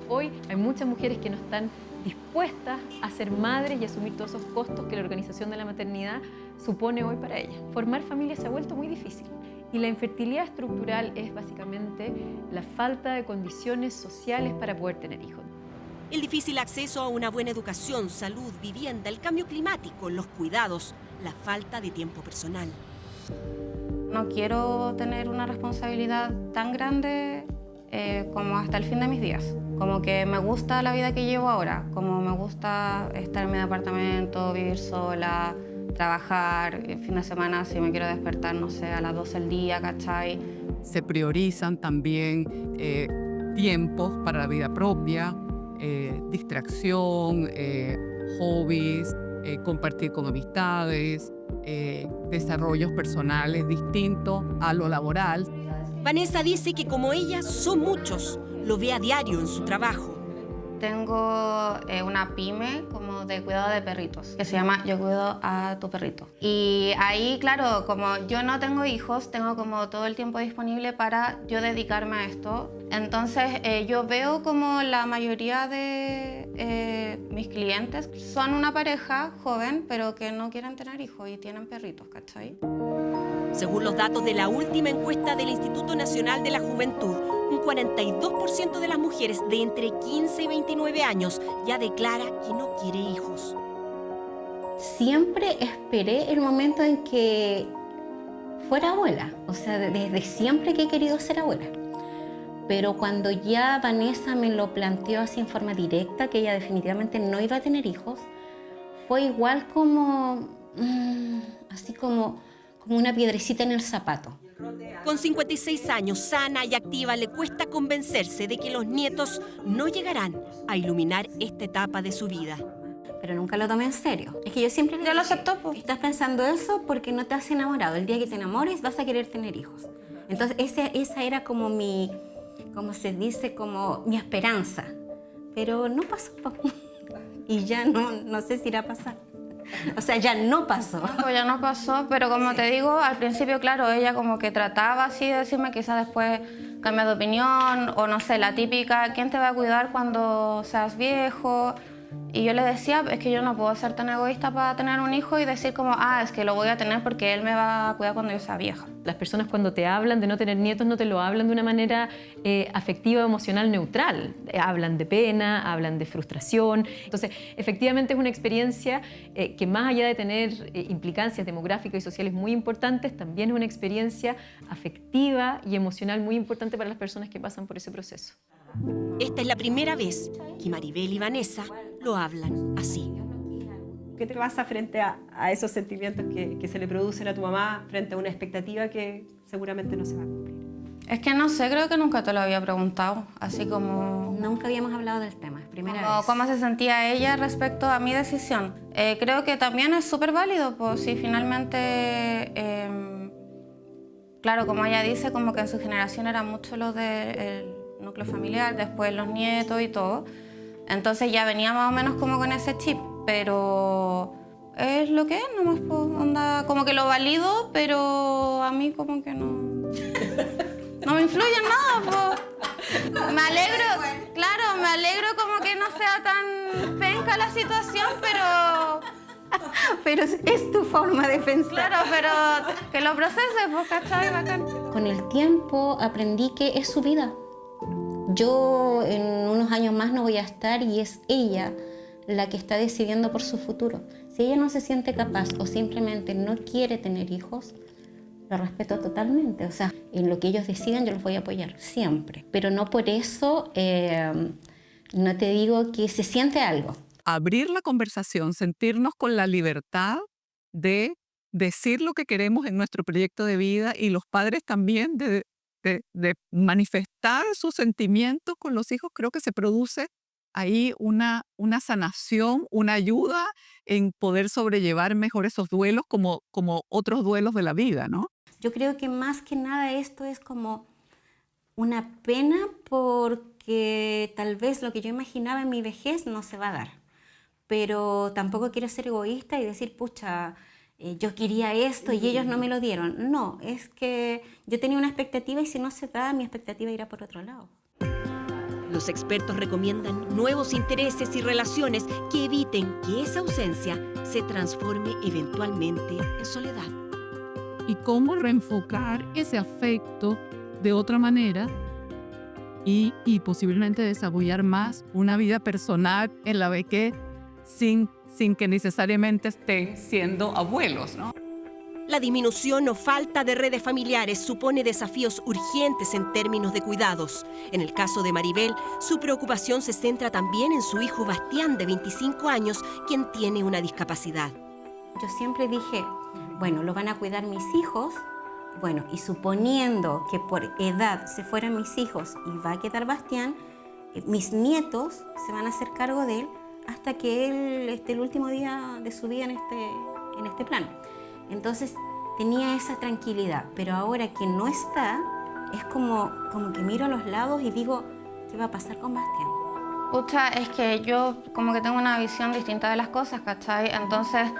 Hoy hay muchas mujeres que no están dispuestas a ser madres y asumir todos esos costos que la organización de la maternidad supone hoy para ellas. Formar familia se ha vuelto muy difícil. Y la infertilidad estructural es básicamente la falta de condiciones sociales para poder tener hijos. El difícil acceso a una buena educación, salud, vivienda, el cambio climático, los cuidados, la falta de tiempo personal. No quiero tener una responsabilidad tan grande como hasta el fin de mis días. Como que me gusta la vida que llevo ahora, como me gusta estar en mi apartamento, vivir sola, trabajar, el fin de semana si me quiero despertar, no sé, a las 12 del día, ¿cachai? Se priorizan también tiempos para la vida propia, distracción, hobbies, compartir con amistades, desarrollos personales distintos a lo laboral. Vanessa dice que como ella son muchos, lo ve a diario en su trabajo. Tengo una pyme como de cuidado de perritos que se llama Yo Cuido a Tu Perrito. Y ahí, claro, como yo no tengo hijos, tengo como todo el tiempo disponible para yo dedicarme a esto. Entonces yo veo como la mayoría de mis clientes son una pareja joven, pero que no quieren tener hijos y tienen perritos, ¿cachai? Según los datos de la última encuesta del Instituto Nacional de la Juventud, un 42% de las mujeres de entre 15 y 29 años ya declara que no quiere hijos. Siempre esperé el momento en que fuera abuela, o sea, desde siempre que he querido ser abuela. Pero cuando ya Vanessa me lo planteó así en forma directa, que ella definitivamente no iba a tener hijos, fue igual como, así como una piedrecita en el zapato. Con 56 años, sana y activa, le cuesta convencerse de que los nietos no llegarán a iluminar esta etapa de su vida. Pero nunca lo tomé en serio. Es que yo siempre ya lo aceptó. Estás pensando eso porque no te has enamorado. El día que te enamores vas a querer tener hijos. Entonces esa era como mi, como se dice, como mi esperanza. Pero no pasó. Y ya no sé si irá a pasar. O sea, ya no pasó. Pues ya no pasó, pero como te digo, al principio, claro, ella como que trataba así de decirme, quizás después cambia de opinión, o no sé, la típica, ¿quién te va a cuidar cuando seas viejo? Y yo le decía, es que yo no puedo ser tan egoísta para tener un hijo y decir como, es que lo voy a tener porque él me va a cuidar cuando yo sea vieja. Las personas cuando te hablan de no tener nietos no te lo hablan de una manera afectiva o emocional neutral. Hablan de pena, hablan de frustración. Entonces, efectivamente es una experiencia que más allá de tener implicancias demográficas y sociales muy importantes, también es una experiencia afectiva y emocional muy importante para las personas que pasan por ese proceso. Esta es la primera vez que Maribel y Vanessa lo hablan así. ¿Qué te pasa frente a esos sentimientos que se le producen a tu mamá frente a una expectativa que seguramente no se va a cumplir? Es que no sé, creo que nunca te lo había preguntado, así como... Nunca habíamos hablado del tema, es primera vez. ¿Cómo se sentía ella respecto a mi decisión? Creo que también es súper válido, pues si finalmente... claro, como ella dice, como que en su generación era mucho lo del núcleo familiar, después los nietos y todo. Entonces ya venía más o menos como con ese chip, pero es lo que es, nomás pues, onda, como que lo valido, pero a mí como que no me influye en nada, pues. Me alegro, claro, me alegro como que no sea tan penca la situación, pero es tu forma de pensar. Claro, pero que lo proceses, pues, ¿cachai? Bacán. Con el tiempo aprendí que es su vida. Yo en unos años más no voy a estar y es ella la que está decidiendo por su futuro. Si ella no se siente capaz o simplemente no quiere tener hijos, Lo respeto totalmente, o sea, en lo que ellos decidan yo los voy a apoyar siempre, pero no por eso no te digo que se siente algo. Abrir la conversación, sentirnos con la libertad de decir lo que queremos en nuestro proyecto de vida y los padres también de manifestar sus sentimientos con los hijos, creo que se produce ahí una sanación, una ayuda en poder sobrellevar mejor esos duelos como otros duelos de la vida, ¿no? Yo creo que más que nada esto es como una pena porque tal vez lo que yo imaginaba en mi vejez no se va a dar. Pero tampoco quiero ser egoísta y decir, pucha, yo quería esto y ellos no me lo dieron. No, es que yo tenía una expectativa y si no se da, mi expectativa irá por otro lado. Los expertos recomiendan nuevos intereses y relaciones que eviten que esa ausencia se transforme eventualmente en soledad. Y cómo reenfocar ese afecto de otra manera y posiblemente desarrollar más una vida personal en la vejez sin que necesariamente estén siendo abuelos, ¿no? La disminución o falta de redes familiares supone desafíos urgentes en términos de cuidados. En el caso de Maribel, su preocupación se centra también en su hijo Bastián, de 25 años, quien tiene una discapacidad. Yo siempre dije, bueno, lo van a cuidar mis hijos, bueno, y suponiendo que por edad se fueran mis hijos y va a quedar Bastián, mis nietos se van a hacer cargo de él hasta que él esté el último día de su vida en este plano. Entonces tenía esa tranquilidad, pero ahora que no está, es como que miro a los lados y digo, ¿qué va a pasar con Bastián? Pucha, es que yo como que tengo una visión distinta de las cosas, ¿cachai? Entonces,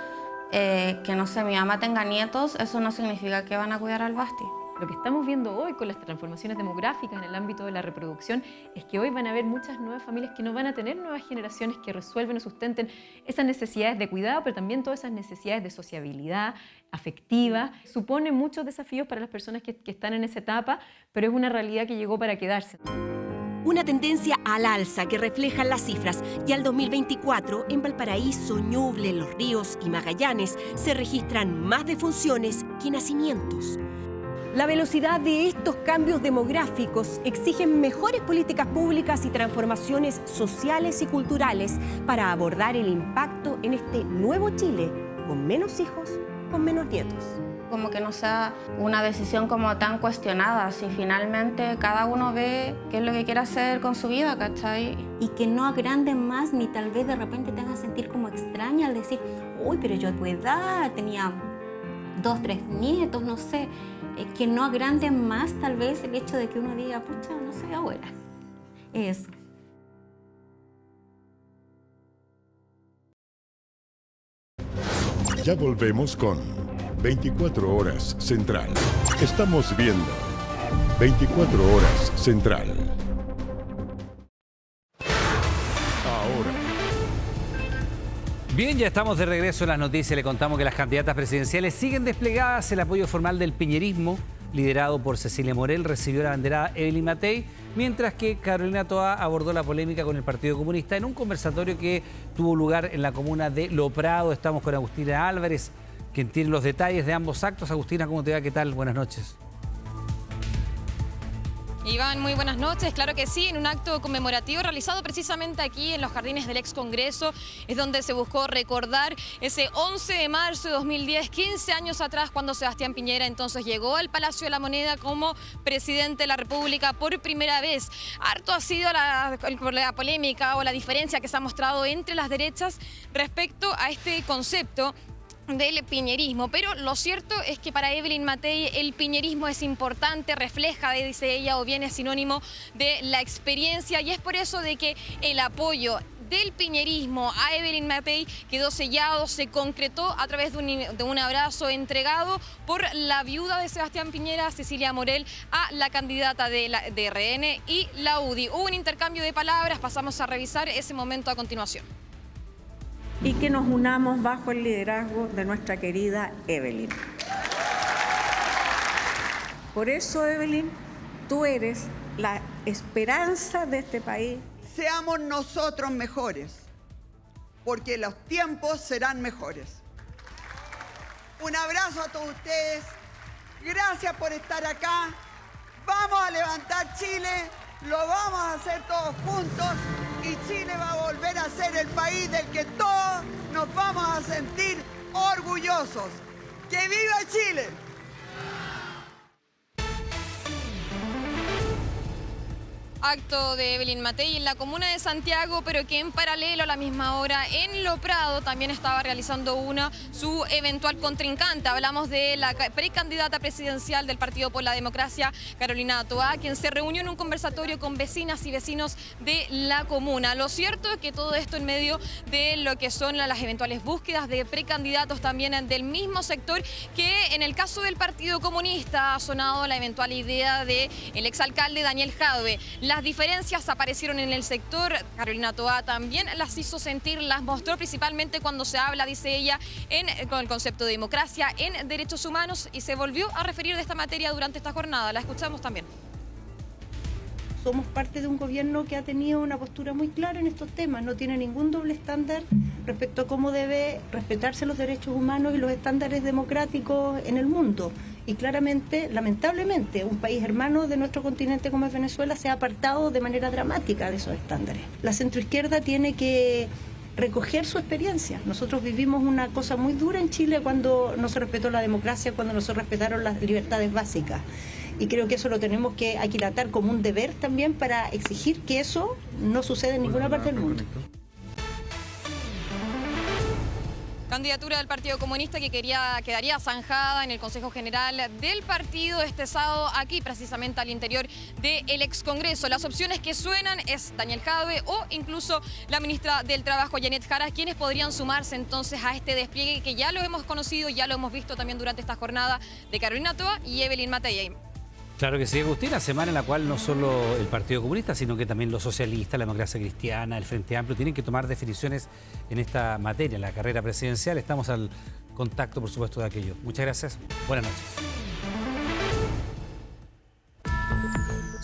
que no sé, mi mamá tenga nietos, eso no significa que van a cuidar al Basti. Lo que estamos viendo hoy con las transformaciones demográficas en el ámbito de la reproducción es que hoy van a haber muchas nuevas familias que no van a tener nuevas generaciones que resuelven o sustenten esas necesidades de cuidado, pero también todas esas necesidades de sociabilidad, afectiva. Supone muchos desafíos para las personas que están en esa etapa, pero es una realidad que llegó para quedarse. Una tendencia al alza que reflejan las cifras. Ya el 2024, en Valparaíso, Ñuble, Los Ríos y Magallanes, se registran más defunciones que nacimientos. La velocidad de estos cambios demográficos exigen mejores políticas públicas y transformaciones sociales y culturales para abordar el impacto en este nuevo Chile, con menos hijos, con menos nietos. Como que no sea una decisión como tan cuestionada, si finalmente cada uno ve qué es lo que quiere hacer con su vida, ¿cachai? Y que no agranden más ni tal vez de repente te hagan sentir como extraña al decir, uy, pero yo a tu edad tenía 2, 3 nietos, no sé. Que no agranden más tal vez el hecho de que uno diga, pucha, no soy abuela. Eso. Ya volvemos con 24 Horas Central. Estamos viendo 24 Horas Central. Ahora. Bien, ya estamos de regreso en las noticias. Le contamos que las candidatas presidenciales siguen desplegadas. El apoyo formal del piñerismo, liderado por Cecilia Morel, recibió la banderada Evelyn Matei, mientras que Carolina Toá abordó la polémica con el Partido Comunista en un conversatorio que tuvo lugar en la comuna de Lo Prado. Estamos con Agustina Álvarez, quien tiene los detalles de ambos actos. Agustina, ¿cómo te va? ¿Qué tal? Buenas noches. Iván, muy buenas noches. Claro que sí, en un acto conmemorativo realizado precisamente aquí en los jardines del ex Congreso, es donde se buscó recordar ese 11 de marzo de 2010, 15 años atrás, cuando Sebastián Piñera entonces llegó al Palacio de la Moneda como presidente de la República por primera vez. Harto ha sido la polémica o la diferencia que se ha mostrado entre las derechas respecto a este concepto del piñerismo, pero lo cierto es que para Evelyn Matei el piñerismo es importante, refleja, dice ella, o bien es sinónimo de la experiencia, y es por eso de que el apoyo del piñerismo a Evelyn Matei quedó sellado, se concretó a través de un abrazo entregado por la viuda de Sebastián Piñera, Cecilia Morel, a la candidata de RN y la UDI. Hubo un intercambio de palabras, pasamos a revisar ese momento a continuación. Y que nos unamos bajo el liderazgo de nuestra querida Evelyn. Por eso, Evelyn, tú eres la esperanza de este país. Seamos nosotros mejores, porque los tiempos serán mejores. Un abrazo a todos ustedes Gracias por estar acá. Vamos a levantar Chile, lo vamos a hacer todos juntos y Chile va a volver a ser el país del que todos nos vamos a sentir orgullosos. ¡Que viva Chile! Acto de Evelyn Matei en la comuna de Santiago, pero que en paralelo a la misma hora en Lo Prado también estaba realizando su eventual contrincante. Hablamos de la precandidata presidencial del Partido por la Democracia, Carolina Toá, quien se reunió en un conversatorio con vecinas y vecinos de la comuna. Lo cierto es que todo esto en medio de lo que son las eventuales búsquedas de precandidatos también del mismo sector, que en el caso del Partido Comunista ha sonado la eventual idea del exalcalde Daniel Jadwe. Las diferencias aparecieron en el sector. Carolina Toá también las hizo sentir, las mostró principalmente cuando se habla, dice ella, con el concepto de democracia, en derechos humanos, y se volvió a referir de esta materia durante esta jornada. La escuchamos también. Somos parte de un gobierno que ha tenido una postura muy clara en estos temas, no tiene ningún doble estándar respecto a cómo debe respetarse los derechos humanos y los estándares democráticos en el mundo. Y claramente, lamentablemente, un país hermano de nuestro continente como es Venezuela se ha apartado de manera dramática de esos estándares. La centroizquierda tiene que recoger su experiencia. Nosotros vivimos una cosa muy dura en Chile cuando no se respetó la democracia, cuando no se respetaron las libertades básicas. Y creo que eso lo tenemos que aquilatar como un deber también para exigir que eso no suceda en ninguna parte del mundo. Candidatura del Partido Comunista que quedaría zanjada en el Consejo General del partido este sábado, aquí precisamente al interior del excongreso. Las opciones que suenan es Daniel Jadwe o incluso la ministra del Trabajo, Yanet Jara, quienes podrían sumarse entonces a este despliegue que ya lo hemos conocido, ya lo hemos visto también durante esta jornada de Carolina Toá y Evelyn Matei. Claro que sí, Agustín, la semana en la cual no solo el Partido Comunista, sino que también los socialistas, la democracia cristiana, el Frente Amplio, tienen que tomar definiciones en esta materia, en la carrera presidencial. Estamos al contacto, por supuesto, de aquello. Muchas gracias. Buenas noches.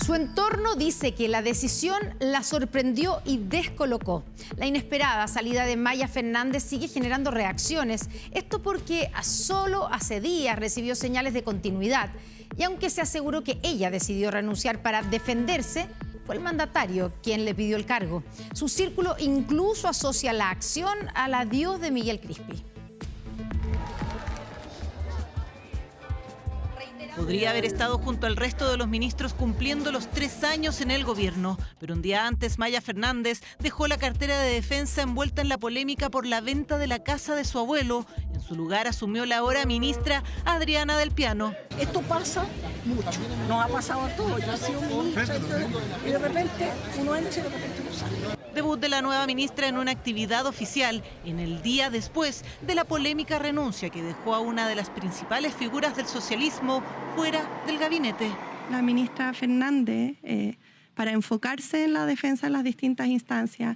Su entorno dice que la decisión la sorprendió y descolocó. La inesperada salida de Maya Fernández sigue generando reacciones. Esto porque solo hace días recibió señales de continuidad. Y aunque se aseguró que ella decidió renunciar para defenderse, fue el mandatario quien le pidió el cargo. Su círculo incluso asocia la acción al adiós de Miguel Crispi. Podría haber estado junto al resto de los ministros cumpliendo los 3 años en el gobierno, pero un día antes Maya Fernández dejó la cartera de defensa envuelta en la polémica por la venta de la casa de su abuelo. En su lugar asumió la ahora ministra Adriana del Piano. Esto pasa mucho, nos ha pasado a todos, yo he sido ministra y de repente uno entra y de repente no sale. Debut de la nueva ministra en una actividad oficial en el día después de la polémica renuncia que dejó a una de las principales figuras del socialismo fuera del gabinete. La ministra Fernández, para enfocarse en la defensa en las distintas instancias,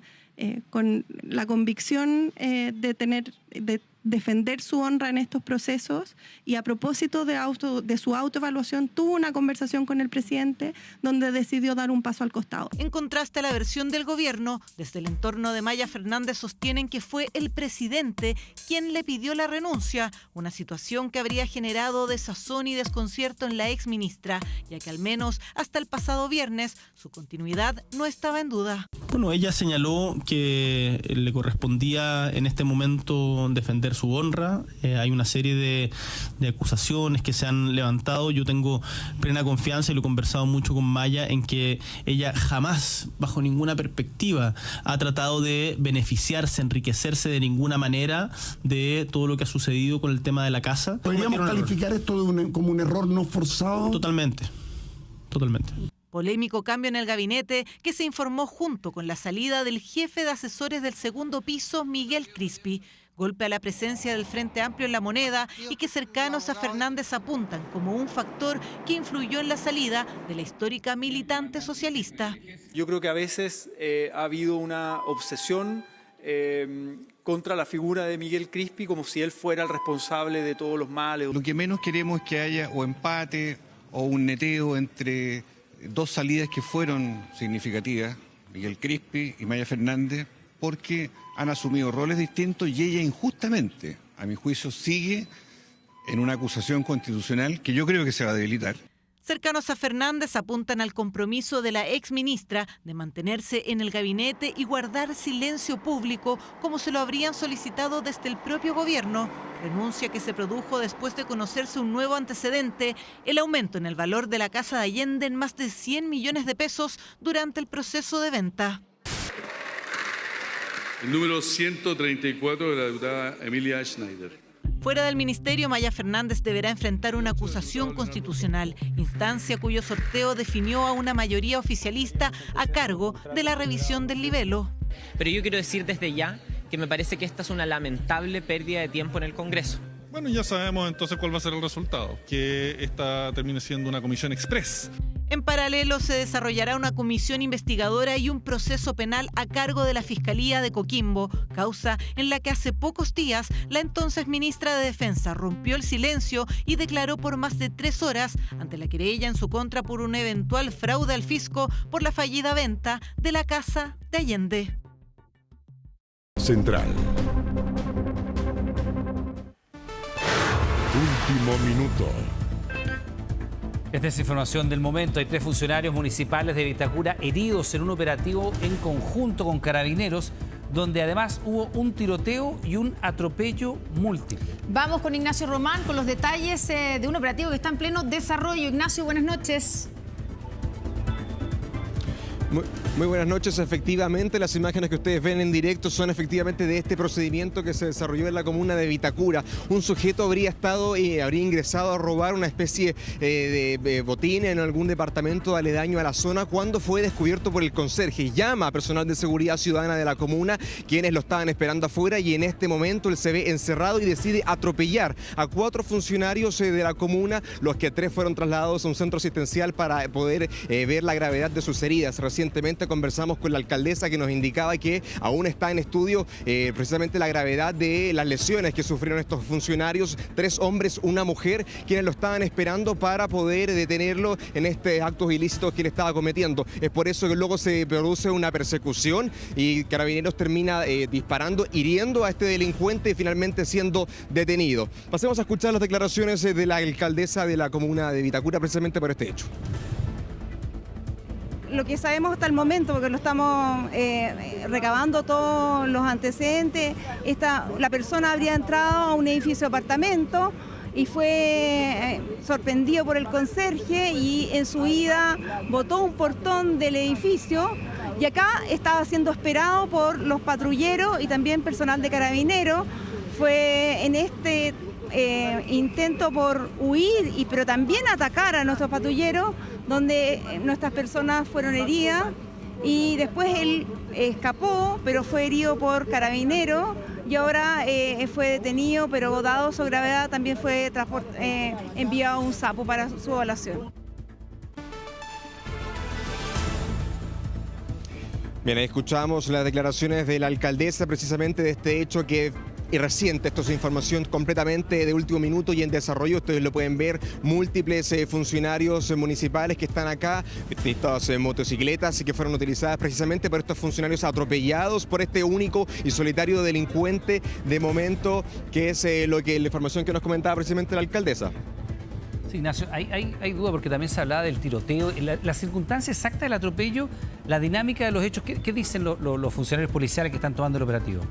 con la convicción de defender su honra en estos procesos, y a propósito de su autoevaluación tuvo una conversación con el presidente donde decidió dar un paso al costado. En contraste a la versión del gobierno, desde el entorno de Maya Fernández sostienen que fue el presidente quien le pidió la renuncia, una situación que habría generado desazón y desconcierto en la exministra, ya que al menos hasta el pasado viernes su continuidad no estaba en duda. Bueno, ella señaló que le correspondía en este momento defender su honra. Hay una serie de acusaciones que se han levantado. Yo tengo plena confianza y lo he conversado mucho con Maya en que ella jamás, bajo ninguna perspectiva, ha tratado de beneficiarse, enriquecerse de ninguna manera de todo lo que ha sucedido con el tema de la casa. ¿Podríamos calificar esto como un error no forzado? Totalmente. Polémico cambio en el gabinete que se informó junto con la salida del jefe de asesores del segundo piso, Miguel Crispi. Golpe a la presencia del Frente Amplio en la Moneda y que cercanos a Fernández apuntan como un factor que influyó en la salida de la histórica militante socialista. Yo creo que a veces ha habido una obsesión contra la figura de Miguel Crispi como si él fuera el responsable de todos los males. Lo que menos queremos es que haya o empate o un neteo entre dos salidas que fueron significativas, Miguel Crispi y Maya Fernández, porque han asumido roles distintos y ella injustamente, a mi juicio, sigue en una acusación constitucional que yo creo que se va a debilitar. Cercanos a Fernández apuntan al compromiso de la exministra de mantenerse en el gabinete y guardar silencio público, como se lo habrían solicitado desde el propio gobierno. Renuncia que se produjo después de conocerse un nuevo antecedente, el aumento en el valor de la casa de Allende en más de 100 millones de pesos durante el proceso de venta. El número 134 de la diputada Emilia Schneider. Fuera del ministerio, Maya Fernández deberá enfrentar una acusación constitucional, instancia cuyo sorteo definió a una mayoría oficialista a cargo de la revisión del libelo. Pero yo quiero decir desde ya que me parece que esta es una lamentable pérdida de tiempo en el Congreso. Bueno, ya sabemos entonces cuál va a ser el resultado, que esta termine siendo una comisión express. En paralelo, se desarrollará una comisión investigadora y un proceso penal a cargo de la Fiscalía de Coquimbo, causa en la que hace pocos días la entonces ministra de Defensa rompió el silencio y declaró por más de 3 horas ante la querella en su contra por un eventual fraude al fisco por la fallida venta de la casa de Allende. Central. Último minuto. Esta es información del momento. Hay 3 funcionarios municipales de Vitacura heridos en un operativo en conjunto con Carabineros, donde además hubo un tiroteo y un atropello múltiple. Vamos con Ignacio Román con los detalles de un operativo que está en pleno desarrollo. Ignacio, buenas noches. Muy buenas noches. Efectivamente, las imágenes que ustedes ven en directo son efectivamente de este procedimiento que se desarrolló en la comuna de Vitacura. Un sujeto habría ingresado a robar una especie de botín en algún departamento aledaño a la zona cuando fue descubierto por el conserje. Llama a personal de seguridad ciudadana de la comuna, quienes lo estaban esperando afuera, y en este momento él se ve encerrado y decide atropellar a 4 funcionarios de la comuna, los que 3 fueron trasladados a un centro asistencial para poder ver la gravedad de sus heridas. Recientemente conversamos con la alcaldesa, que nos indicaba que aún está en estudio precisamente la gravedad de las lesiones que sufrieron estos funcionarios, 3 hombres, una mujer, quienes lo estaban esperando para poder detenerlo en estos actos ilícitos que él estaba cometiendo. Es por eso que luego se produce una persecución y Carabineros termina disparando, hiriendo a este delincuente y finalmente siendo detenido. Pasemos a escuchar las declaraciones de la alcaldesa de la comuna de Vitacura precisamente por este hecho. Lo que sabemos hasta el momento, porque lo estamos recabando todos los antecedentes, la persona habría entrado a un edificio de apartamento y fue sorprendido por el conserje y en su ida botó un portón del edificio y acá estaba siendo esperado por los patrulleros y también personal de Carabineros. Fue en este intento por huir, pero también atacar a nuestros patrulleros, donde nuestras personas fueron heridas y después él escapó, pero fue herido por Carabineros y ahora fue detenido, pero dado su gravedad también fue enviado a un SAPO para su evaluación. Bien, ahí escuchamos las declaraciones de la alcaldesa precisamente de este hecho que y reciente. Esto es información completamente de último minuto y en desarrollo. Ustedes lo pueden ver, múltiples funcionarios municipales que están acá, estas motocicletas que fueron utilizadas precisamente por estos funcionarios atropellados por este único y solitario delincuente de momento, que es la información que nos comentaba precisamente la alcaldesa. Sí, Ignacio, hay duda porque también se hablaba del tiroteo, la circunstancia exacta del atropello, la dinámica de los hechos. ¿Qué dicen los funcionarios policiales que están tomando el operativo?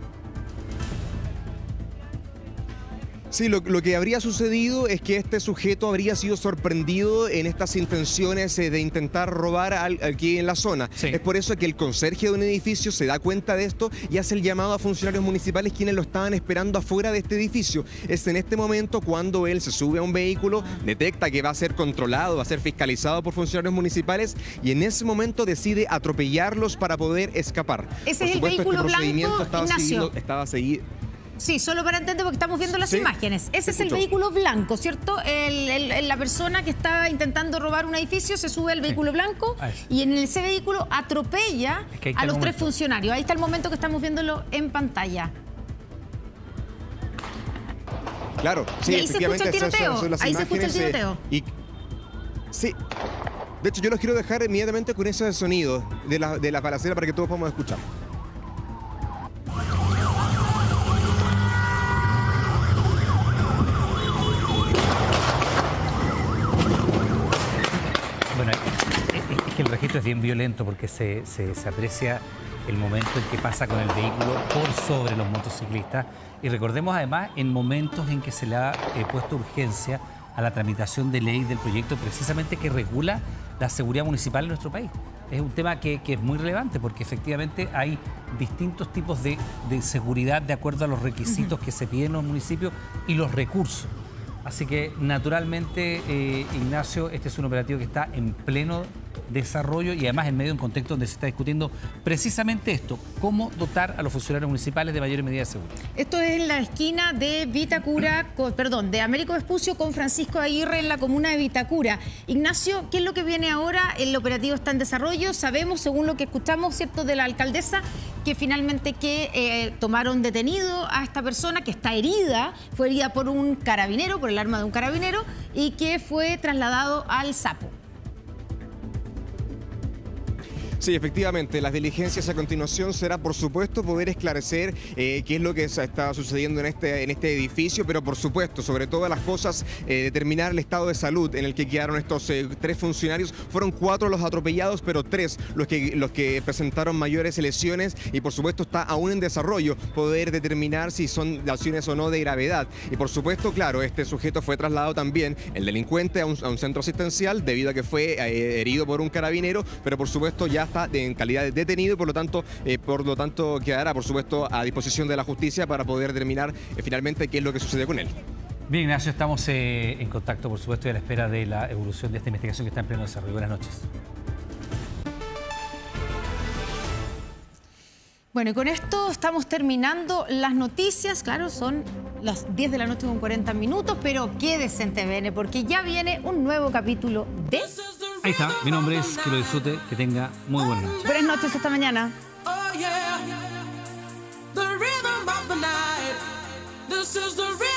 Sí, lo que habría sucedido es que este sujeto habría sido sorprendido en estas intenciones de intentar robar aquí en la zona. Sí. Es por eso que el conserje de un edificio se da cuenta de esto y hace el llamado a funcionarios municipales quienes lo estaban esperando afuera de este edificio. Es en este momento cuando él se sube a un vehículo, detecta que va a ser controlado, va a ser fiscalizado por funcionarios municipales y en ese momento decide atropellarlos para poder escapar. Ese es el vehículo blanco, Ignacio. Estaba seguido. Sí, solo para entender porque estamos viendo las imágenes. Ese es el vehículo blanco, ¿cierto? La persona que estaba intentando robar un edificio se sube al vehículo blanco y en ese vehículo atropella a los 3 funcionarios. Ahí está el momento que estamos viéndolo en pantalla. Claro, sí, y ahí se escucha el tiroteo. Ahí se escucha el tiroteo. Sí. De hecho, yo los quiero dejar inmediatamente con ese sonido de la balacera para que todos podamos escuchar. gesto es bien violento porque se aprecia el momento en que pasa con el vehículo por sobre los motociclistas. Y recordemos además en momentos en que se le ha puesto urgencia a la tramitación de ley del proyecto precisamente que regula la seguridad municipal en nuestro país. Es un tema que es muy relevante porque efectivamente hay distintos tipos de seguridad de acuerdo a los requisitos que se piden en los municipios y los recursos. Así que naturalmente, Ignacio, este es un operativo que está en pleno desarrollo y además en medio de un contexto donde se está discutiendo precisamente esto, cómo dotar a los funcionarios municipales de mayores medidas de seguridad. Esto es en la esquina de de Américo Vespucio con Francisco Aguirre en la comuna de Vitacura. Ignacio, ¿qué es lo que viene ahora? El operativo está en desarrollo. Sabemos, según lo que escuchamos, ¿cierto?, de la alcaldesa, que finalmente tomaron detenido a esta persona que está herida, fue herida por un carabinero, por el arma de un carabinero, y que fue trasladado al Sapo. Sí, efectivamente, las diligencias a continuación será, por supuesto, poder esclarecer qué es lo que está sucediendo en este edificio, pero por supuesto, sobre todas las cosas, determinar el estado de salud en el que quedaron estos 3 funcionarios. Fueron 4 los atropellados, pero 3 los que presentaron mayores lesiones y por supuesto está aún en desarrollo poder determinar si son lesiones o no de gravedad. Y por supuesto, claro, este sujeto fue trasladado también, el delincuente, a un centro asistencial debido a que fue herido por un carabinero, pero por supuesto ya está en calidad de detenido y por lo tanto quedará por supuesto a disposición de la justicia para poder determinar finalmente qué es lo que sucede con él. Bien, Ignacio, estamos en contacto por supuesto y a la espera de la evolución de esta investigación que está en pleno desarrollo. Buenas noches. Bueno, y con esto estamos terminando las noticias. Claro, son las 10 de la noche con 40 minutos, pero quédese en TVN porque ya viene un nuevo capítulo de... Ahí está, mi nombre es, que lo disfrute, que tenga muy buena noche. Buenas noches, hasta mañana. Oh yeah, the rhythm of the night. This is the rhythm.